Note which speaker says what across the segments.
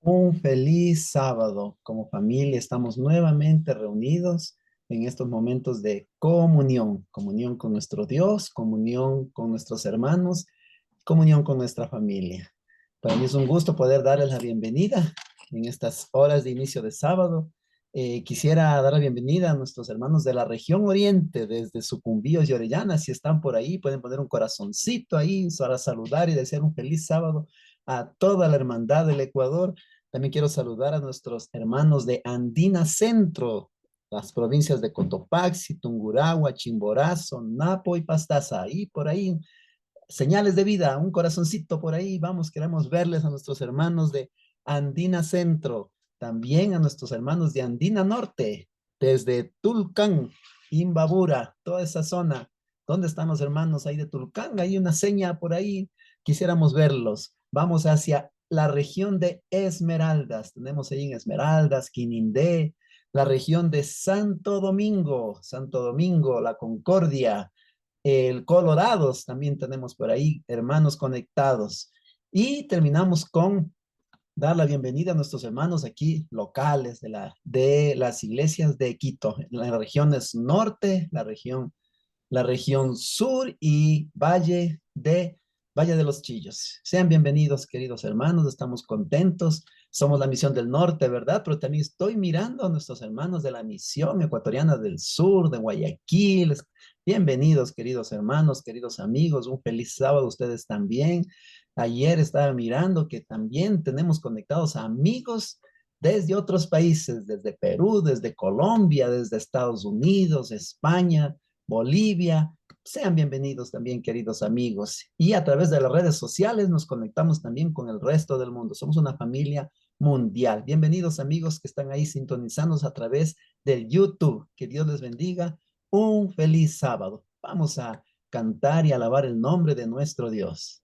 Speaker 1: Un feliz sábado. Como familia estamos nuevamente reunidos en estos momentos de comunión, comunión con nuestro Dios, comunión con nuestros hermanos, comunión con nuestra familia. Para mí es un gusto poder darles la bienvenida en estas horas de inicio de sábado. Quisiera dar la bienvenida a nuestros hermanos de la región oriente, desde Sucumbíos y Orellana. Si están por ahí, pueden poner un corazoncito ahí para saludar y desear un feliz sábado a toda la hermandad del Ecuador. También quiero saludar a nuestros hermanos de Andina Centro, las provincias de Cotopaxi, Tungurahua, Chimborazo, Napo y Pastaza. Ahí por ahí, señales de vida, un corazoncito por ahí. Vamos, queremos verles a nuestros hermanos de Andina Centro, también a nuestros hermanos de Andina Norte, desde Tulcán, Imbabura, toda esa zona. ¿Dónde están los hermanos ahí de Tulcán? Hay una seña por ahí, quisiéramos verlos. Vamos hacia la región de Esmeraldas. Tenemos ahí en Esmeraldas, Quinindé, la región de Santo Domingo, La Concordia, el Colorados, también tenemos por ahí hermanos conectados. Y terminamos con dar la bienvenida a nuestros hermanos aquí locales de las iglesias de Quito, en las regiones norte, la región sur y Valle de los Chillos. Sean bienvenidos, queridos hermanos, estamos contentos. Somos la misión del norte, ¿verdad? Pero también estoy mirando a nuestros hermanos de la misión ecuatoriana del sur, de Guayaquil. Bienvenidos, queridos hermanos, queridos amigos. Un feliz sábado a ustedes también. Ayer estaba mirando que también tenemos conectados a amigos desde otros países, desde Perú, desde Colombia, desde Estados Unidos, España, Bolivia. Sean bienvenidos también, queridos amigos. Y a través de las redes sociales nos conectamos también con el resto del mundo. Somos una familia mundial. Bienvenidos, amigos que están ahí sintonizándonos a través del YouTube. Que Dios les bendiga. Un feliz sábado. Vamos a cantar y alabar el nombre de nuestro Dios.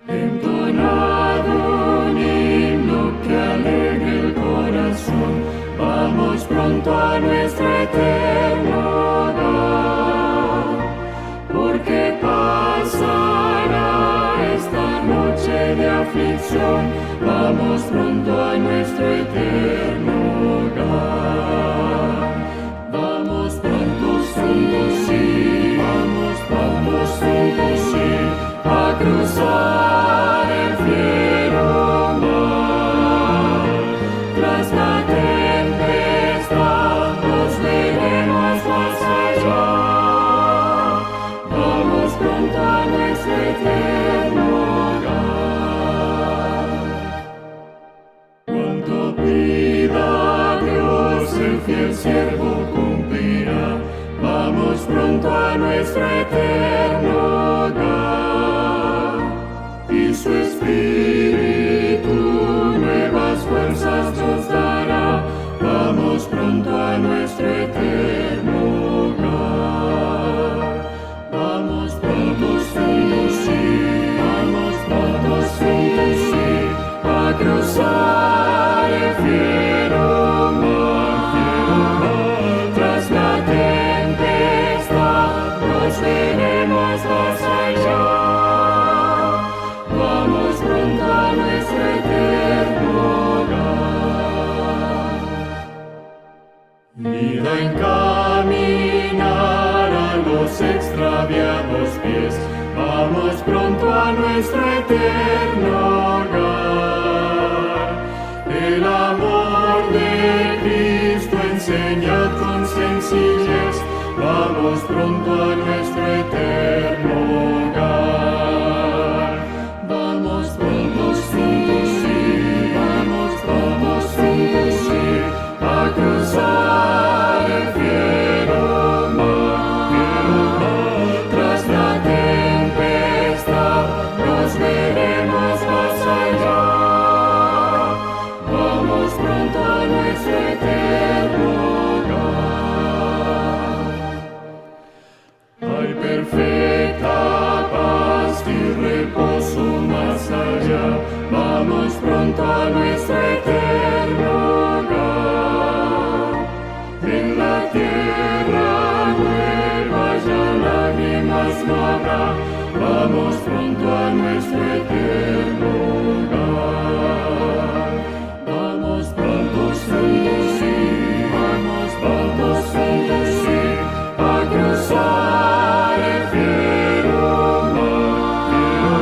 Speaker 2: Entonado un himno que alegre el corazón, vamos pronto a nuestro eterno hogar, porque pasará esta noche de aflicción, vamos pronto a nuestro eterno hogar. Vamos pronto juntos, sí, vamos juntos, sí, a cruzar el fiero mar. Tras la tempestad nos veremos más allá. Vamos pronto a nuestro eterno hogar. Cuanto pida Dios, el fiel siervo cumplirá. Vamos pronto a nuestro eterno hogar, y su Espíritu nuevas fuerzas nos dará. Vamos pronto a nuestro eterno hogar. Vamos juntos, sí, vamos juntos, sí, a cruzar el fiero mar, tras la tempestad nos veremos más allá. Vamos pronto a nuestro eterno hogar. Vida encaminar a los extraviados pies, vamos pronto a nuestro eterno hogar. El amor de Cristo enseñad con sencillez, vamos pronto a nuestro eterno hogar. Vamos juntos, sí, vamos juntos, sí, a cruzar el fiero mar. Tras la tempestad nos veremos más allá. Vamos pronto a nuestro eterno hogar. perfecta paz y reposo más allá. Vamos pronto a nuestro eterno hogar. En la tierra nueva ya lágrimas no habrá. Vamos pronto a nuestro eterno hogar. Vamos pronto, sí, vamos pronto, sí, a cruzar el fiero mar.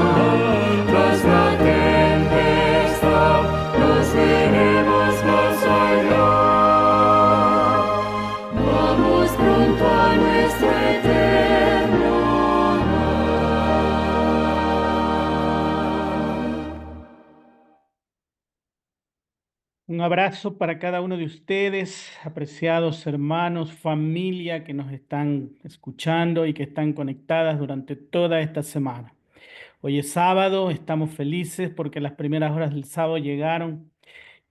Speaker 2: Tras la tempestad nos veremos más allá. Vamos pronto a nuestro eterno
Speaker 3: Un abrazo para cada uno de ustedes, apreciados hermanos, familia que nos están escuchando y que están conectadas durante toda esta semana. Hoy es sábado, estamos felices porque las primeras horas del sábado llegaron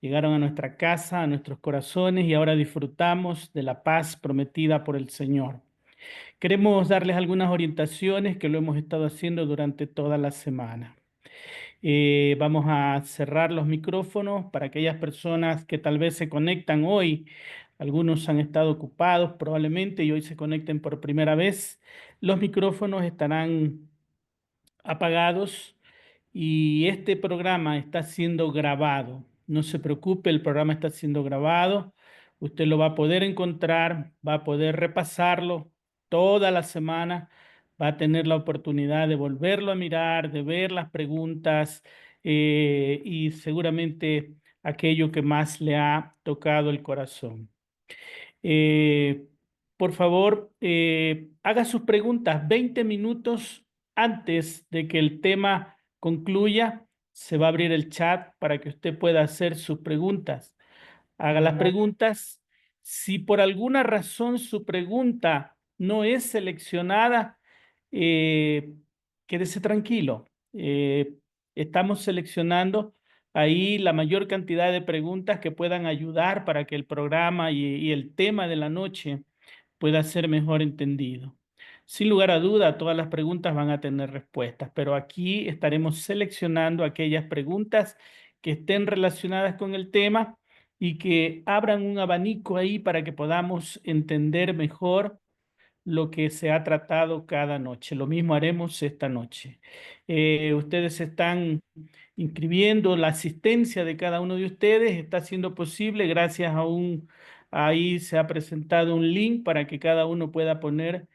Speaker 3: a nuestra casa, a nuestros corazones y ahora disfrutamos de la paz prometida por el Señor. Queremos darles algunas orientaciones que lo hemos estado haciendo durante toda la semana. Vamos a cerrar los micrófonos para aquellas personas que tal vez se conectan hoy. Algunos han estado ocupados probablemente y hoy se conecten por primera vez. Los micrófonos estarán apagados y este programa está siendo grabado. No se preocupe, el programa está siendo grabado. Usted lo va a poder encontrar, va a poder repasarlo toda la semana, va a tener la oportunidad de volverlo a mirar, de ver las preguntas y seguramente aquello que más le ha tocado el corazón. Eh, por favor, haga sus preguntas 20 minutos antes de que el tema concluya. Se va a abrir el chat para que usted pueda hacer sus preguntas. Haga las preguntas. Si por alguna razón su pregunta no es seleccionada, eh, quédese tranquilo. Estamos seleccionando ahí la mayor cantidad de preguntas que puedan ayudar para que el programa y el tema de la noche pueda ser mejor entendido. Sin lugar a duda, todas las preguntas van a tener respuestas, pero aquí estaremos seleccionando aquellas preguntas que estén relacionadas con el tema y que abran un abanico ahí para que podamos entender mejor lo que se ha tratado cada noche. Lo mismo haremos esta noche. Ustedes están inscribiendo, la asistencia de cada uno de ustedes está siendo posible gracias a ahí se ha presentado un link para que cada uno pueda poner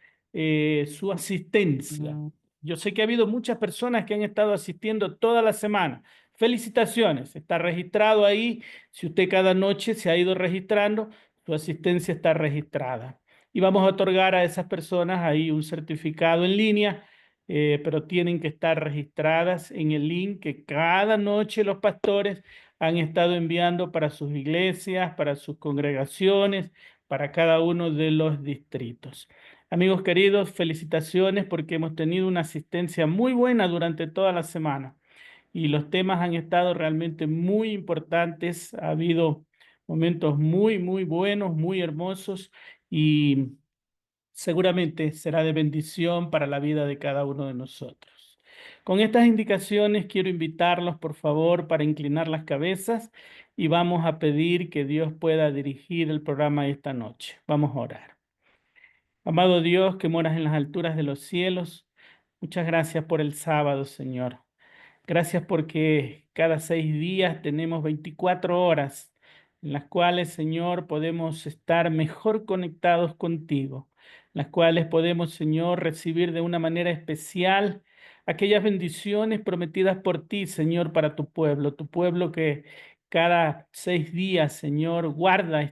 Speaker 3: su asistencia. Yo sé que ha habido muchas personas que han estado asistiendo toda la semana. Felicitaciones, está registrado ahí. Si usted cada noche se ha ido registrando, su asistencia está registrada y vamos a otorgar a esas personas ahí un certificado en línea, pero tienen que estar registradas en el link que cada noche los pastores han estado enviando para sus iglesias, para sus congregaciones, para cada uno de los distritos. Amigos queridos, felicitaciones porque hemos tenido una asistencia muy buena durante toda la semana y los temas han estado realmente muy importantes. Ha habido momentos muy, muy buenos, muy hermosos y seguramente será de bendición para la vida de cada uno de nosotros. Con estas indicaciones quiero invitarlos, por favor, para inclinar las cabezas y vamos a pedir que Dios pueda dirigir el programa esta noche. Vamos a orar. Amado Dios, que moras en las alturas de los cielos, muchas gracias por el sábado, Señor. Gracias porque cada 6 días tenemos 24 horas en las cuales, Señor, podemos estar mejor conectados contigo, las cuales podemos, Señor, recibir de una manera especial aquellas bendiciones prometidas por ti, Señor, para tu pueblo que cada 6 días, Señor, guarda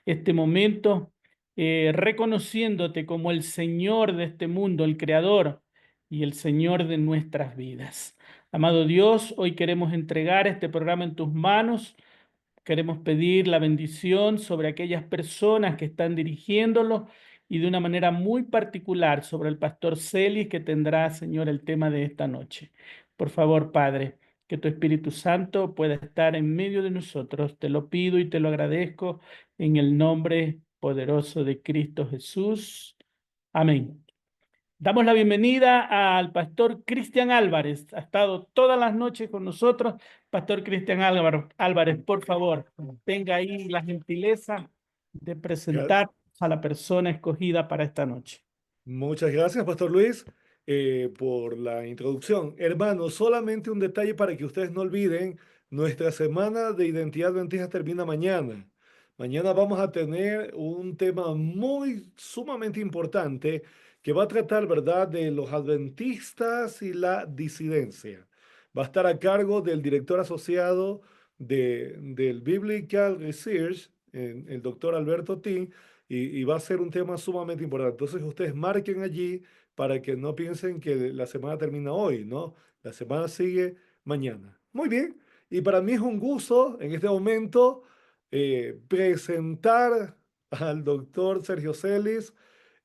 Speaker 3: este momento, reconociéndote como el Señor de este mundo, el Creador y el Señor de nuestras vidas. Amado Dios, hoy queremos entregar este programa en tus manos. Queremos pedir la bendición sobre aquellas personas que están dirigiéndolo y de una manera muy particular sobre el pastor Celis que tendrá, Señor, el tema de esta noche. Por favor, Padre, que tu Espíritu Santo pueda estar en medio de nosotros. Te lo pido y te lo agradezco en el nombre poderoso de Cristo Jesús. Amén. Damos la bienvenida al pastor Cristian Álvarez. Ha estado todas las noches con nosotros. Pastor Cristian Álvarez, por favor, tenga ahí la gentileza de
Speaker 4: Gra-
Speaker 3: presentar a la persona escogida para esta noche.
Speaker 4: Muchas gracias, Pastor Luis, por la introducción. Hermanos, solamente un detalle para que ustedes no olviden, nuestra semana de identidad adventista termina mañana. Mañana vamos a tener un tema muy sumamente importante que va a tratar, ¿verdad?, de los adventistas y la disidencia. Va a estar a cargo del director asociado del Biblical Research, el doctor Alberto T. Y va a ser un tema sumamente importante. Entonces ustedes marquen allí para que no piensen que la semana termina hoy, ¿no? La semana sigue mañana. Muy bien. Y para mí es un gusto en este momento presentar al doctor Sergio Celis.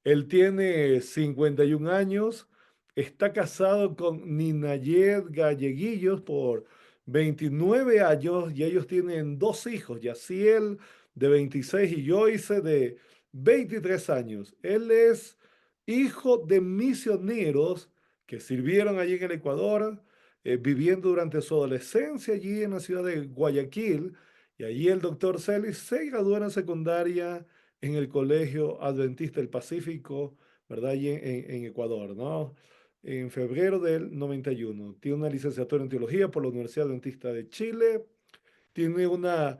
Speaker 4: Él tiene 51 años, está casado con Ninayet Galleguillos por 29 años y ellos tienen dos hijos, Yaciel de 26 y Joyce de 23 años. Él es hijo de misioneros que sirvieron allí en el Ecuador, viviendo durante su adolescencia allí en la ciudad de Guayaquil. Y allí el doctor Celis se graduó en la secundaria en el Colegio Adventista del Pacífico, ¿verdad? Allí en Ecuador, ¿no? En febrero del 91. Tiene una licenciatura en teología por la Universidad Adventista de Chile. Tiene una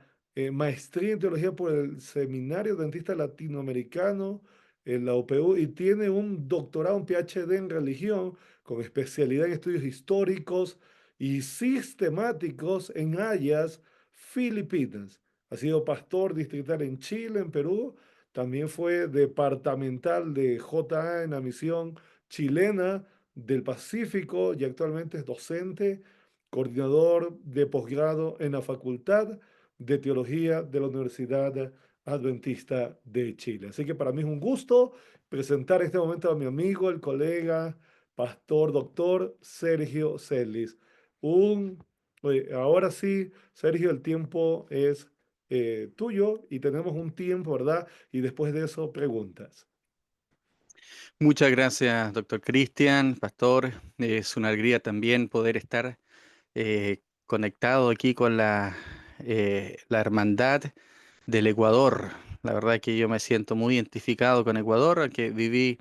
Speaker 4: maestría en teología por el Seminario Adventista Latinoamericano en la UPU y tiene un doctorado, un PhD en religión con especialidad en estudios históricos y sistemáticos en áreas filipinas. Ha sido pastor distrital en Chile, en Perú. También fue departamental de JA en la misión chilena del Pacífico y actualmente es docente, coordinador de posgrado en la Facultad de Teología de la Universidad Adventista de Chile. Así que para mí es un gusto presentar en este momento a mi amigo, el colega, pastor, doctor Sergio Celis. Oye, ahora sí, Sergio, el tiempo es tuyo y tenemos un tiempo, ¿verdad? Y después de eso, preguntas.
Speaker 5: Muchas gracias, doctor Cristian, pastor. Es una alegría también poder estar conectado aquí con la hermandad del Ecuador. La verdad que yo me siento muy identificado con Ecuador, aunque viví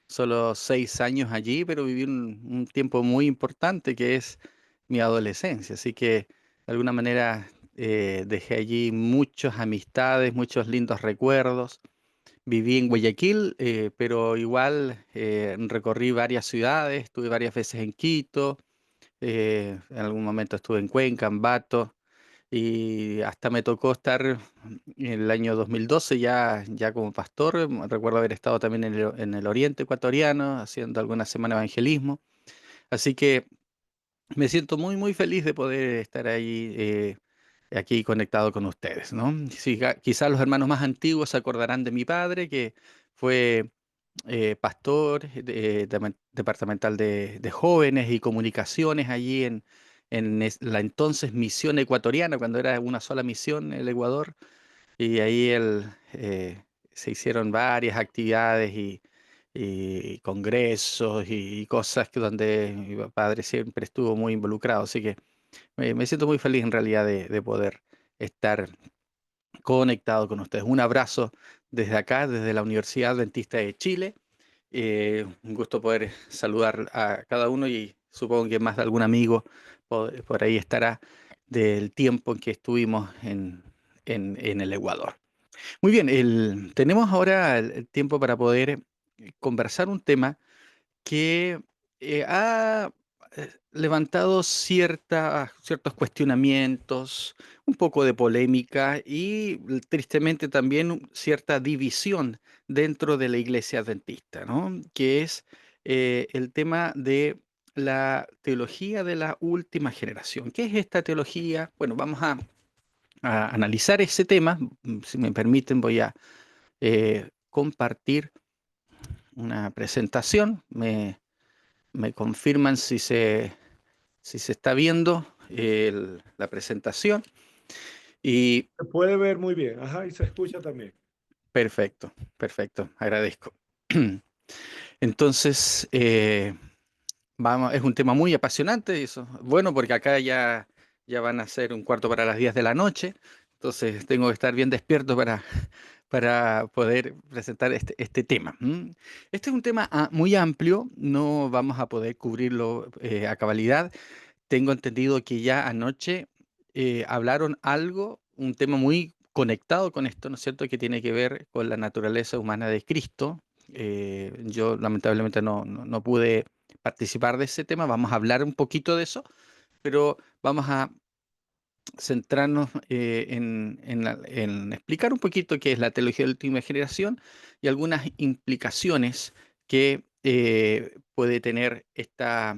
Speaker 5: solo 6 años allí, pero viví un tiempo muy importante que es mi adolescencia. Así que de alguna manera dejé allí muchas amistades, muchos lindos recuerdos. Viví en Guayaquil, pero igual recorrí varias ciudades, estuve varias veces en Quito, en algún momento estuve en Cuenca, Ambato, y hasta me tocó estar en el año 2012 ya como pastor. Recuerdo haber estado también en el oriente ecuatoriano, haciendo alguna semana de evangelismo. Así que me siento muy, muy feliz de poder estar ahí, aquí conectado con ustedes, ¿no? Sí, quizás los hermanos más antiguos se acordarán de mi padre, que fue pastor departamental de jóvenes y comunicaciones allí en la entonces misión ecuatoriana, cuando era una sola misión en el Ecuador. Y ahí se hicieron varias actividades y congresos y cosas donde mi padre siempre estuvo muy involucrado. Así que me siento muy feliz en realidad de poder estar conectado con ustedes. Un abrazo desde acá, desde la Universidad Adventista de Chile. Un gusto poder saludar a cada uno y supongo que más de algún amigo por ahí estará del tiempo en que estuvimos en el Ecuador. Muy bien, tenemos ahora el tiempo para poder conversar un tema que ha levantado ciertos cuestionamientos, un poco de polémica y tristemente también cierta división dentro de la iglesia adventista, ¿no? Que es el tema de la teología de la última generación. ¿Qué es esta teología? Bueno, vamos a analizar ese tema. Si me permiten, voy a compartir una presentación. Me confirman si se está viendo la presentación. Y
Speaker 4: Se puede ver muy bien, ajá, y se escucha también.
Speaker 5: perfecto, perfecto, agradezco. Entonces, es un tema muy apasionante, y eso, bueno, porque acá ya van a ser un cuarto para las 10 de la noche, entonces tengo que estar bien despierto para poder presentar este tema. Este es un tema muy amplio, no vamos a poder cubrirlo a cabalidad. Tengo entendido que ya anoche hablaron algo, un tema muy conectado con esto, ¿no es cierto?, que tiene que ver con la naturaleza humana de Cristo. Yo lamentablemente no pude participar de ese tema, vamos a hablar un poquito de eso, pero vamos a centrarnos en explicar un poquito qué es la teología de última generación y algunas implicaciones que puede tener esta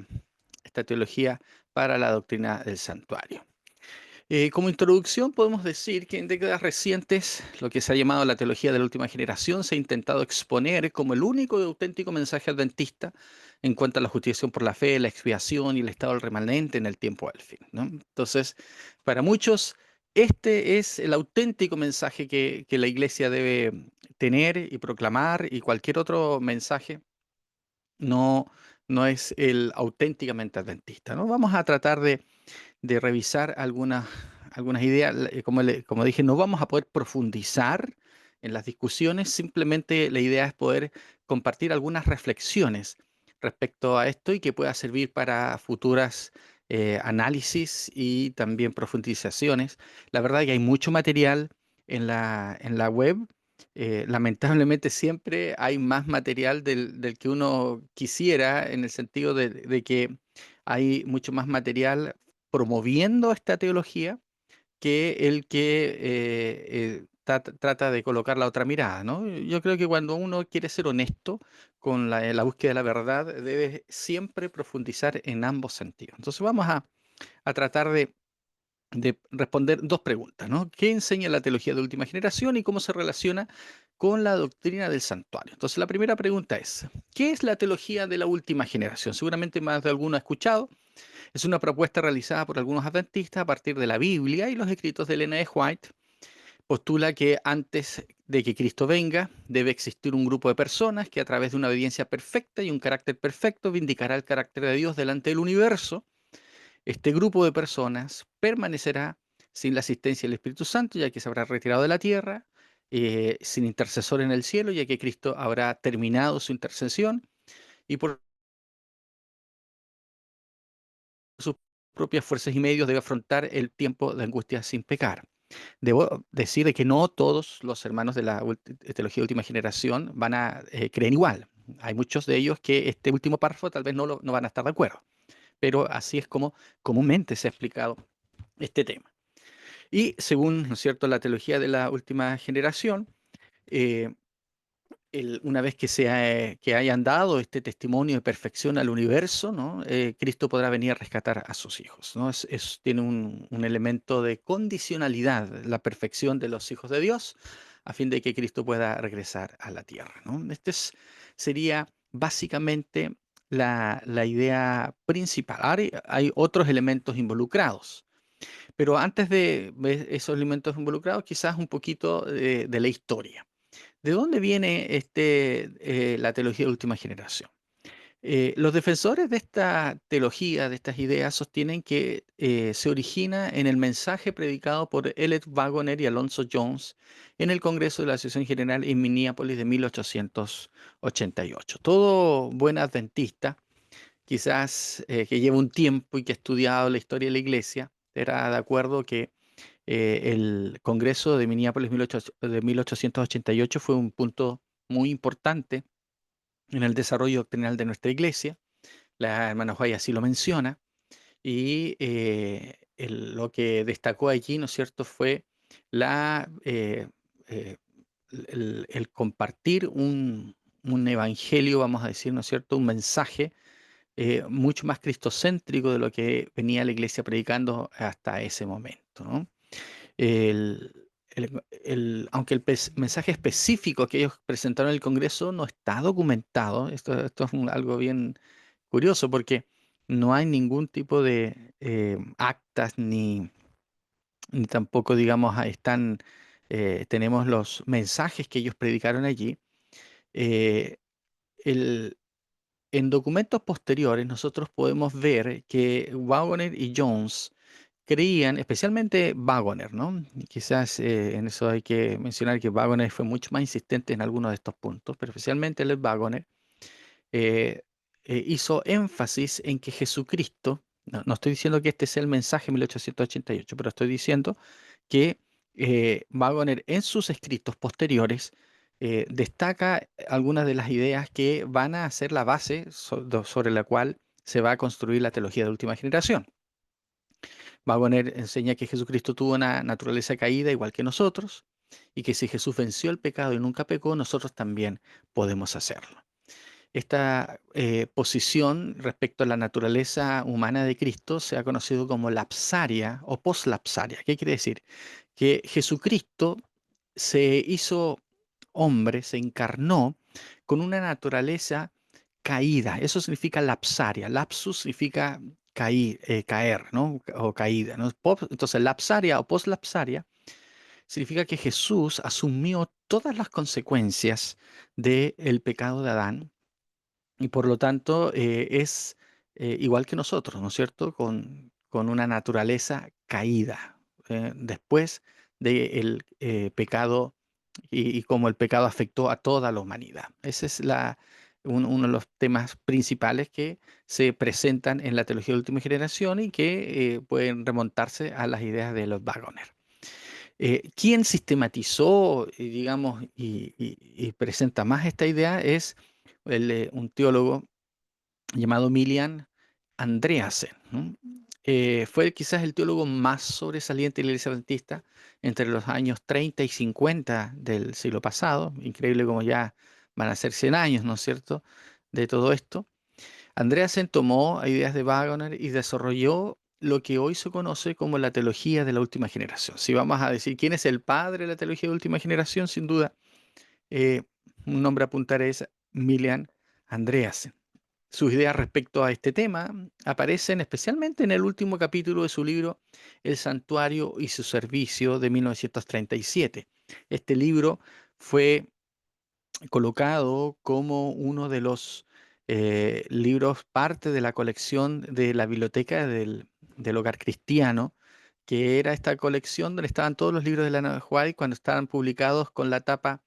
Speaker 5: teología para la doctrina del santuario. Como introducción, podemos decir que en décadas recientes, lo que se ha llamado la teología de la última generación se ha intentado exponer como el único y auténtico mensaje adventista en cuanto a la justificación por la fe, la expiación y el estado del remanente en el tiempo del fin, ¿no? Entonces, para muchos, este es el auténtico mensaje que la iglesia debe tener y proclamar, y cualquier otro mensaje no, no es el auténticamente adventista, ¿no? Vamos a tratar de revisar algunas ideas. Como dije, no vamos a poder profundizar en las discusiones, simplemente la idea es poder compartir algunas reflexiones respecto a esto y que pueda servir para futuras análisis y también profundizaciones. La verdad es que hay mucho material en la web. Lamentablemente siempre hay más material del que uno quisiera, en el sentido de que hay mucho más material promoviendo esta teología que el que trata de colocar la otra mirada, ¿no? Yo creo que cuando uno quiere ser honesto con la búsqueda de la verdad, debe siempre profundizar en ambos sentidos. Entonces vamos a tratar de responder dos preguntas, ¿no? ¿Qué enseña la teología de última generación y cómo se relaciona con la doctrina del santuario? Entonces la primera pregunta es, ¿qué es la teología de la última generación? Seguramente más de alguno ha escuchado. Es una propuesta realizada por algunos adventistas a partir de la Biblia y los escritos de Elena de White. Postula que antes de que Cristo venga, debe existir un grupo de personas que a través de una obediencia perfecta y un carácter perfecto vindicará el carácter de Dios delante del universo. Este grupo de personas permanecerá sin la asistencia del Espíritu Santo, ya que se habrá retirado de la tierra, sin intercesor en el cielo, ya que Cristo habrá terminado su intercesión, y por sus propias fuerzas y medios debe afrontar el tiempo de angustia sin pecar. Debo decir de que no todos los hermanos de la teología de última generación van a creer igual. Hay muchos de ellos que este último párrafo tal vez no van a estar de acuerdo, pero así es como comúnmente se ha explicado este tema. Y según, ¿no es cierto?, la teología de la última generación, eh, una vez que hayan dado este testimonio de perfección al universo, ¿no? Cristo podrá venir a rescatar a sus hijos, ¿no? Tiene un elemento de condicionalidad, la perfección de los hijos de Dios, a fin de que Cristo pueda regresar a la tierra, ¿no? Sería básicamente la idea principal. Ahora hay otros elementos involucrados, pero antes de ver esos elementos involucrados, quizás un poquito de la historia. ¿De dónde viene la teología de última generación? Los defensores de esta teología, de estas ideas, sostienen que se origina en el mensaje predicado por Elliot Wagoner y Alonzo Jones en el Congreso de la Asociación General en Minneapolis de 1888. Todo buen adventista, quizás que lleva un tiempo y que ha estudiado la historia de la Iglesia, era de acuerdo que el Congreso de Minneapolis de 1888 fue un punto muy importante en el desarrollo doctrinal de nuestra iglesia. La hermana White así lo menciona. Y lo que destacó allí, ¿no es cierto?, fue eh, eh, el compartir un evangelio, vamos a decir, ¿no es cierto?, un mensaje mucho más cristocéntrico de lo que venía la iglesia predicando hasta ese momento, ¿no? Aunque el mensaje específico que ellos presentaron en el Congreso no está documentado, esto es algo bien curioso, porque no hay ningún tipo de actas ni tampoco, digamos, tenemos los mensajes que ellos predicaron allí. eh, en documentos posteriores nosotros podemos ver que Waggoner y Jones creían, especialmente Waggoner, ¿no? Y quizás en eso hay que mencionar que Waggoner fue mucho más insistente en algunos de estos puntos, pero especialmente el Waggoner eh, hizo énfasis en que Jesucristo, no estoy diciendo que este sea el mensaje de 1888, pero estoy diciendo que Waggoner en sus escritos posteriores destaca algunas de las ideas que van a ser la base sobre la cual se va a construir la teología de última generación. Waggoner enseña que Jesucristo tuvo una naturaleza caída igual que nosotros y que si Jesús venció el pecado y nunca pecó, nosotros también podemos hacerlo. Esta posición respecto a la naturaleza humana de Cristo se ha conocido como lapsaria o poslapsaria. ¿Qué quiere decir? Que Jesucristo se hizo hombre, se encarnó con una naturaleza caída. Eso significa lapsaria. Lapsus significa caer, ¿no? O caída, ¿no? Entonces, lapsaria o poslapsaria significa que Jesús asumió todas las consecuencias del pecado de Adán y por lo tanto es igual que nosotros, ¿no es cierto? Con una naturaleza caída después del pecado y cómo el pecado afectó a toda la humanidad. Ese es uno de los temas principales que se presentan en la teología de última generación y que pueden remontarse a las ideas de los Waggoner. Quien sistematizó, digamos, y presenta más esta idea es un teólogo llamado Milian Andreasen, ¿no? Fue quizás el teólogo más sobresaliente de la Iglesia Adventista entre los años 30 y 50 del siglo pasado. Increíble como ya van a ser 100 años, ¿no es cierto?, de todo esto. Andreasen tomó ideas de Waggoner y desarrolló lo que hoy se conoce como la teología de la última generación. Si vamos a decir quién es el padre de la teología de última generación, sin duda, eh, un nombre a apuntar es Milian Andreasen. Sus ideas respecto a este tema aparecen especialmente en el último capítulo de su libro El santuario y su servicio de 1937. Este libro fue colocado como uno de los libros, parte de la colección de la biblioteca del Hogar Cristiano, que era esta colección donde estaban todos los libros de Elena de White cuando estaban publicados con la tapa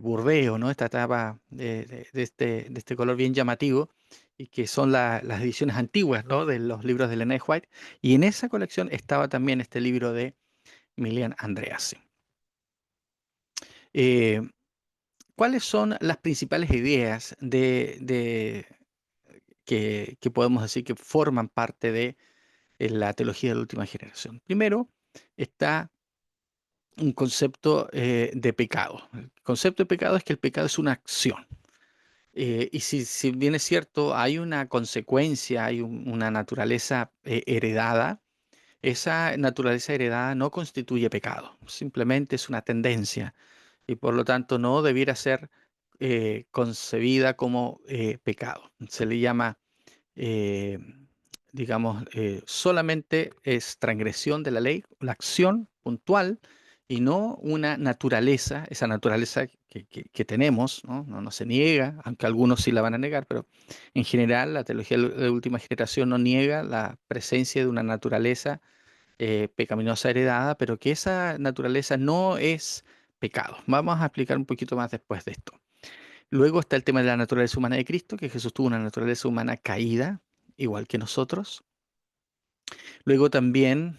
Speaker 5: burdeo, ¿no? Esta tapa de este color bien llamativo, y que son las ediciones antiguas, ¿no?, de los libros de Elena de White. Y en esa colección estaba también este libro de Milian Andreasen. Eh, ¿Cuáles son las principales ideas que podemos decir que forman parte de la teología de la última generación? Primero está un concepto de pecado. El concepto de pecado es que el pecado es una acción. Y si bien es cierto, hay una consecuencia, hay una naturaleza heredada, esa naturaleza heredada no constituye pecado, simplemente es una tendencia y por lo tanto no debiera ser concebida como pecado. Se le llama, eh, digamos, solamente es transgresión de la ley, la acción puntual y no una naturaleza, esa naturaleza que tenemos, ¿no? No se niega, aunque algunos sí la van a negar, pero en general la teología de última generación no niega la presencia de una naturaleza pecaminosa heredada, pero que esa naturaleza no es pecado. Vamos a explicar un poquito más después de esto. Luego está el tema de la naturaleza humana de Cristo, que Jesús tuvo una naturaleza humana caída, igual que nosotros. Luego también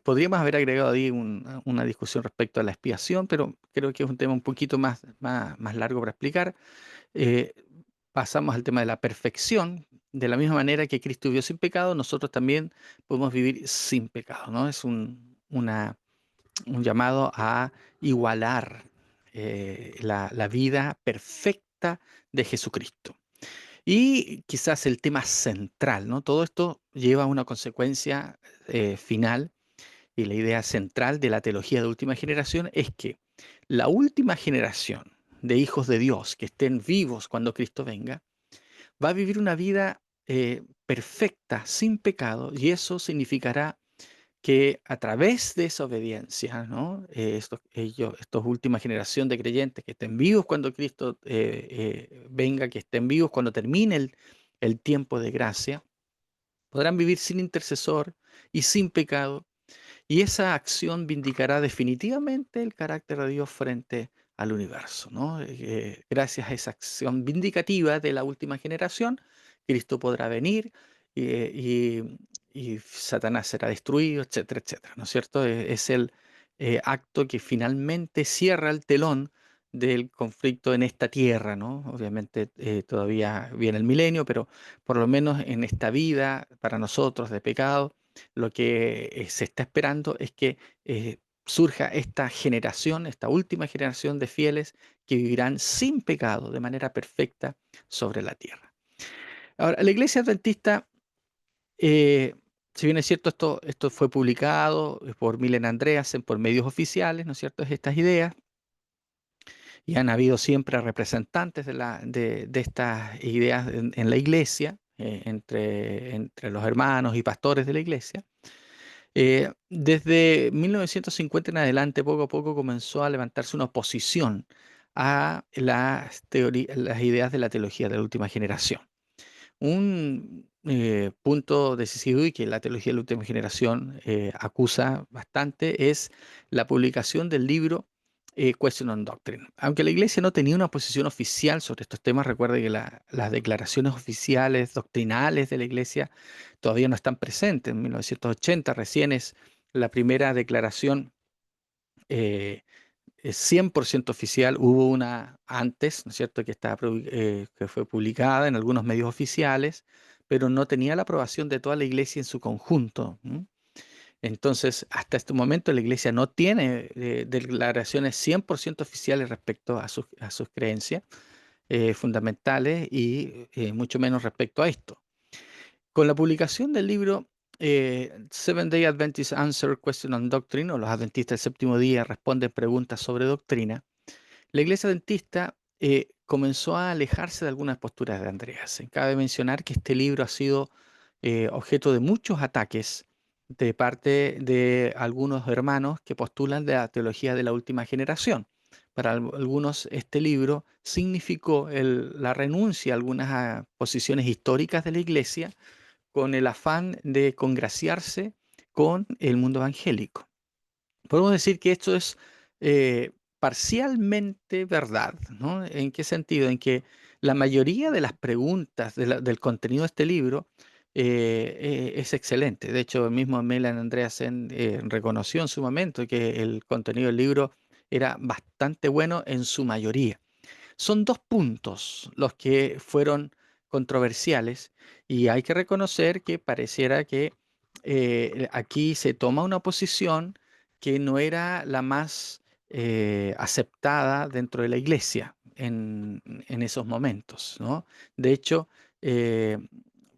Speaker 5: podríamos haber agregado ahí una discusión respecto a la expiación, pero creo que es un tema un poquito más largo para explicar. Eh, Pasamos al tema de la perfección. De la misma manera que Cristo vivió sin pecado, nosotros también podemos vivir sin pecado, ¿no? Es un llamado a igualar la vida perfecta de Jesucristo. Y quizás el tema central, ¿no? Todo esto lleva a una consecuencia final, y la idea central de la teología de última generación es que la última generación de hijos de Dios que estén vivos cuando Cristo venga, va a vivir una vida perfecta, sin pecado, y eso significará que a través de esa obediencia, ¿no? Estos última generación de creyentes que estén vivos cuando Cristo venga, que estén vivos cuando termine el tiempo de gracia, podrán vivir sin intercesor y sin pecado, y esa acción vindicará definitivamente el carácter de Dios frente al universo, ¿no? Gracias a esa acción vindicativa de la última generación, Cristo podrá venir y Satanás será destruido, etcétera, etcétera, ¿no es cierto? Es el acto que finalmente cierra el telón del conflicto en esta tierra, ¿no? Obviamente todavía viene el milenio, pero por lo menos en esta vida para nosotros de pecado, lo que se está esperando es que surja esta generación, esta última generación de fieles que vivirán sin pecado de manera perfecta sobre la tierra. Ahora, la Iglesia Adventista, eh, si bien es cierto, esto fue publicado por Milen Andreasen, por medios oficiales, ¿no es cierto? Estas ideas, y han habido siempre representantes de estas ideas en la Iglesia, entre los hermanos y pastores de la Iglesia. Desde 1950 en adelante, poco a poco comenzó a levantarse una oposición a las ideas de la teología de la última generación. Un punto decisivo y que la teología de la última generación acusa bastante es la publicación del libro Question on Doctrine. Aunque la Iglesia no tenía una posición oficial sobre estos temas, recuerde que las declaraciones oficiales, doctrinales de la Iglesia todavía no están presentes. En 1980 recién es la primera declaración eh, es 100% oficial. Hubo una antes, ¿no es cierto?, que fue publicada en algunos medios oficiales, pero no tenía la aprobación de toda la Iglesia en su conjunto. Entonces, hasta este momento la Iglesia no tiene declaraciones 100% oficiales respecto a sus creencias fundamentales y mucho menos respecto a esto. Con la publicación del libro Seven Day Adventist Answer Question on Doctrine, o los Adventistas del Séptimo Día responden preguntas sobre doctrina, la Iglesia Adventista comenzó a alejarse de algunas posturas de Andreasen. Cabe mencionar que este libro ha sido objeto de muchos ataques de parte de algunos hermanos que postulan de la teología de la última generación. Para algunos, este libro significó la renuncia a algunas posiciones históricas de la Iglesia con el afán de congraciarse con el mundo evangélico. Podemos decir que esto es parcialmente verdad, ¿no? ¿En qué sentido? En que la mayoría de las preguntas del contenido de este libro es excelente. De hecho, el mismo Melan Andreasen reconoció en su momento que el contenido del libro era bastante bueno en su mayoría. Son dos puntos los que fueron controversiales y hay que reconocer que pareciera que aquí se toma una posición que no era la más aceptada dentro de la iglesia en esos momentos, ¿no? De hecho, eh,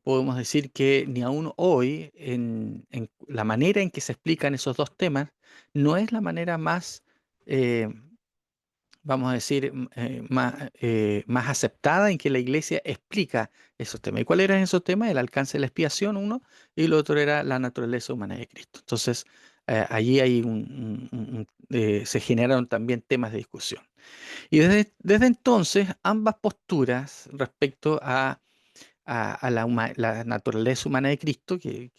Speaker 5: podemos decir que ni aún hoy, en la manera en que se explican esos dos temas, no es la manera más vamos a decir, más aceptada en que la iglesia explica esos temas. ¿Y cuáles eran esos temas? El alcance de la expiación, uno, y lo otro era la naturaleza humana de Cristo. Entonces, allí hay se generaron también temas de discusión. Y desde entonces, ambas posturas respecto a la naturaleza humana de Cristo, que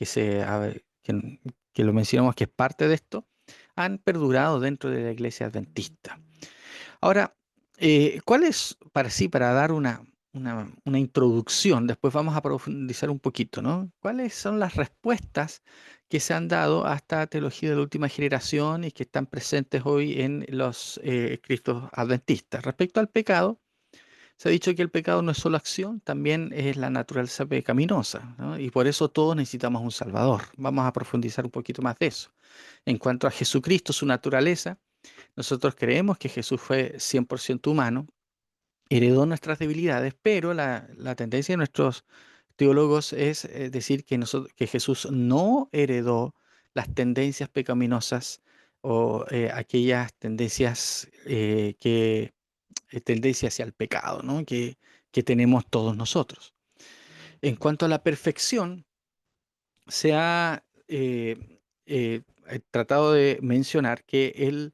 Speaker 5: lo mencionamos que es parte de esto, han perdurado dentro de la iglesia adventista. Ahora, para dar una introducción, después vamos a profundizar un poquito, ¿no? ¿Cuáles son las respuestas que se han dado a esta teología de la última generación y que están presentes hoy en los escritos adventistas? Respecto al pecado, se ha dicho que el pecado no es solo acción, también es la naturaleza pecaminosa, ¿no? Y por eso todos necesitamos un Salvador. Vamos a profundizar un poquito más de eso. En cuanto a Jesucristo, su naturaleza, nosotros creemos que Jesús fue 100% humano, heredó nuestras debilidades, pero la tendencia de nuestros teólogos es decir que Jesús no heredó las tendencias pecaminosas o aquellas tendencias tendencia hacia el pecado, ¿no? que tenemos todos nosotros. En cuanto a la perfección, se ha he tratado de mencionar que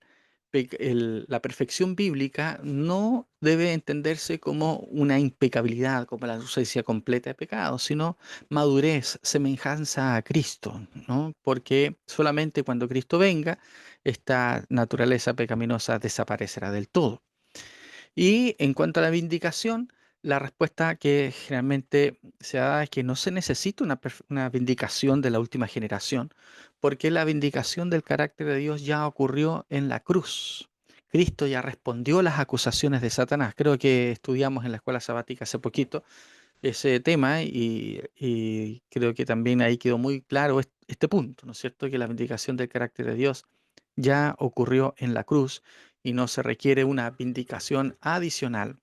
Speaker 5: la perfección bíblica no debe entenderse como una impecabilidad, como la ausencia completa de pecado, sino madurez, semejanza a Cristo, ¿no? Porque solamente cuando Cristo venga, esta naturaleza pecaminosa desaparecerá del todo. Y en cuanto a la vindicación, la respuesta que generalmente se da es que no se necesita una vindicación de la última generación, porque la vindicación del carácter de Dios ya ocurrió en la cruz. Cristo ya respondió a las acusaciones de Satanás. Creo que estudiamos en la escuela sabática hace poquito ese tema y creo que también ahí quedó muy claro este punto, ¿no es cierto? Que la vindicación del carácter de Dios ya ocurrió en la cruz y no se requiere una vindicación adicional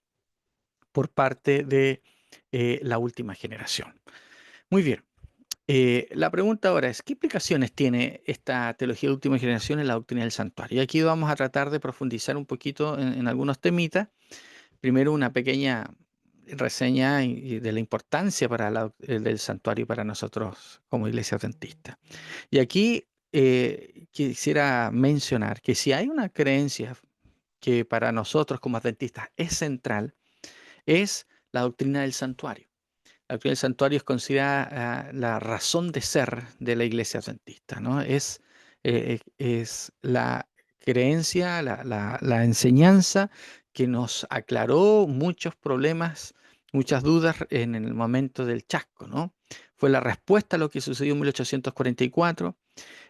Speaker 5: por parte de la última generación. Muy bien. La pregunta ahora es, ¿qué implicaciones tiene esta teología de última generación en la doctrina del santuario? Y aquí vamos a tratar de profundizar un poquito en algunos temitas. Primero, una pequeña reseña de la importancia del santuario para nosotros como iglesia adventista. Y aquí quisiera mencionar que si hay una creencia que para nosotros como adventistas es central, es la doctrina del santuario. La doctrina del santuario es considerada la razón de ser de la iglesia adventista, ¿no? Es la creencia, la enseñanza que nos aclaró muchos problemas, muchas dudas en el momento del chasco, ¿no? Fue la respuesta a lo que sucedió en 1844.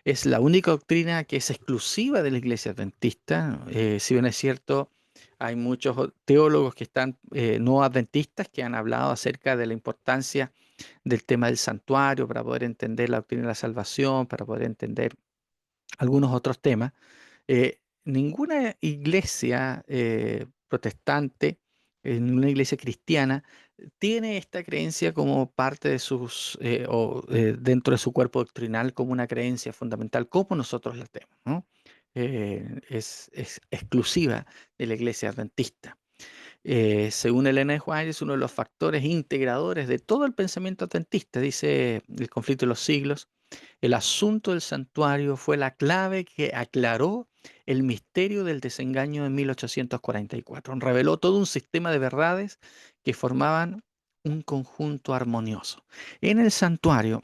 Speaker 5: Es la única doctrina que es exclusiva de la iglesia adventista. Si bien es cierto, hay muchos teólogos que están no adventistas que han hablado acerca de la importancia del tema del santuario para poder entender la doctrina de la salvación, para poder entender algunos otros temas. Ninguna iglesia protestante, ninguna iglesia cristiana, tiene esta creencia como parte de dentro de su cuerpo doctrinal como una creencia fundamental, como nosotros la tenemos, ¿no? Es exclusiva de la iglesia adventista. Según Elena de White, es uno de los factores integradores de todo el pensamiento adventista, dice el conflicto de los siglos. El asunto del santuario fue la clave que aclaró el misterio del desengaño de 1844. Reveló todo un sistema de verdades que formaban un conjunto armonioso. En el santuario,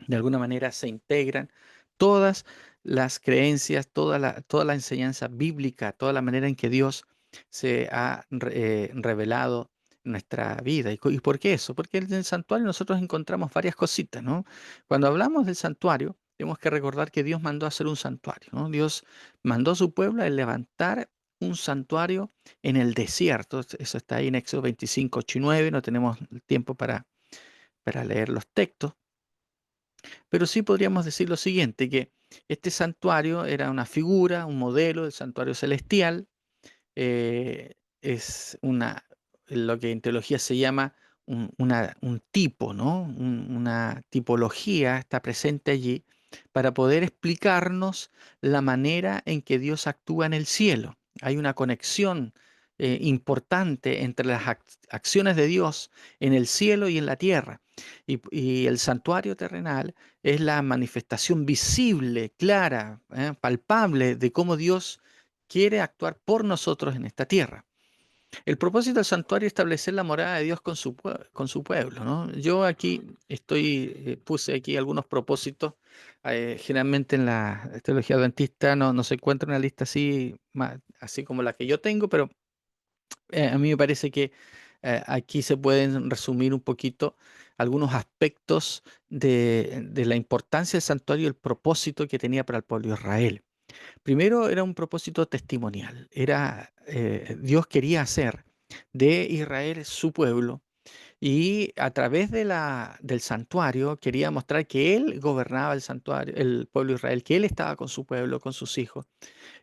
Speaker 5: de alguna manera, se integran todas las creencias, toda la enseñanza bíblica, toda la manera en que Dios se ha revelado en nuestra vida. ¿Y por qué eso? Porque en el santuario nosotros encontramos varias cositas, ¿no? Cuando hablamos del santuario, tenemos que recordar que Dios mandó a hacer un santuario, ¿no? Dios mandó a su pueblo a levantar un santuario en el desierto. Eso está ahí en Éxodo 25, 8 y 9. No tenemos el tiempo para leer los textos. Pero sí podríamos decir lo siguiente, que este santuario era una figura, un modelo del santuario celestial. Es lo que en teología se llama un tipo, ¿no? Una tipología está presente allí para poder explicarnos la manera en que Dios actúa en el cielo. Hay una conexión importante entre las acciones de Dios en el cielo y en la tierra. Y el santuario terrenal es la manifestación visible, clara, palpable de cómo Dios quiere actuar por nosotros en esta tierra. El propósito del santuario es establecer la morada de Dios con su pueblo, ¿no? Yo aquí puse aquí algunos propósitos. Generalmente en la teología adventista no se encuentra una lista así como la que yo tengo, pero a mí me parece que aquí se pueden resumir un poquito algunos aspectos de la importancia del santuario y el propósito que tenía para el pueblo de Israel. Primero era un propósito testimonial. Dios quería hacer de Israel su pueblo y a través del santuario quería mostrar que Él gobernaba el santuario, el pueblo de Israel, que Él estaba con su pueblo, con sus hijos.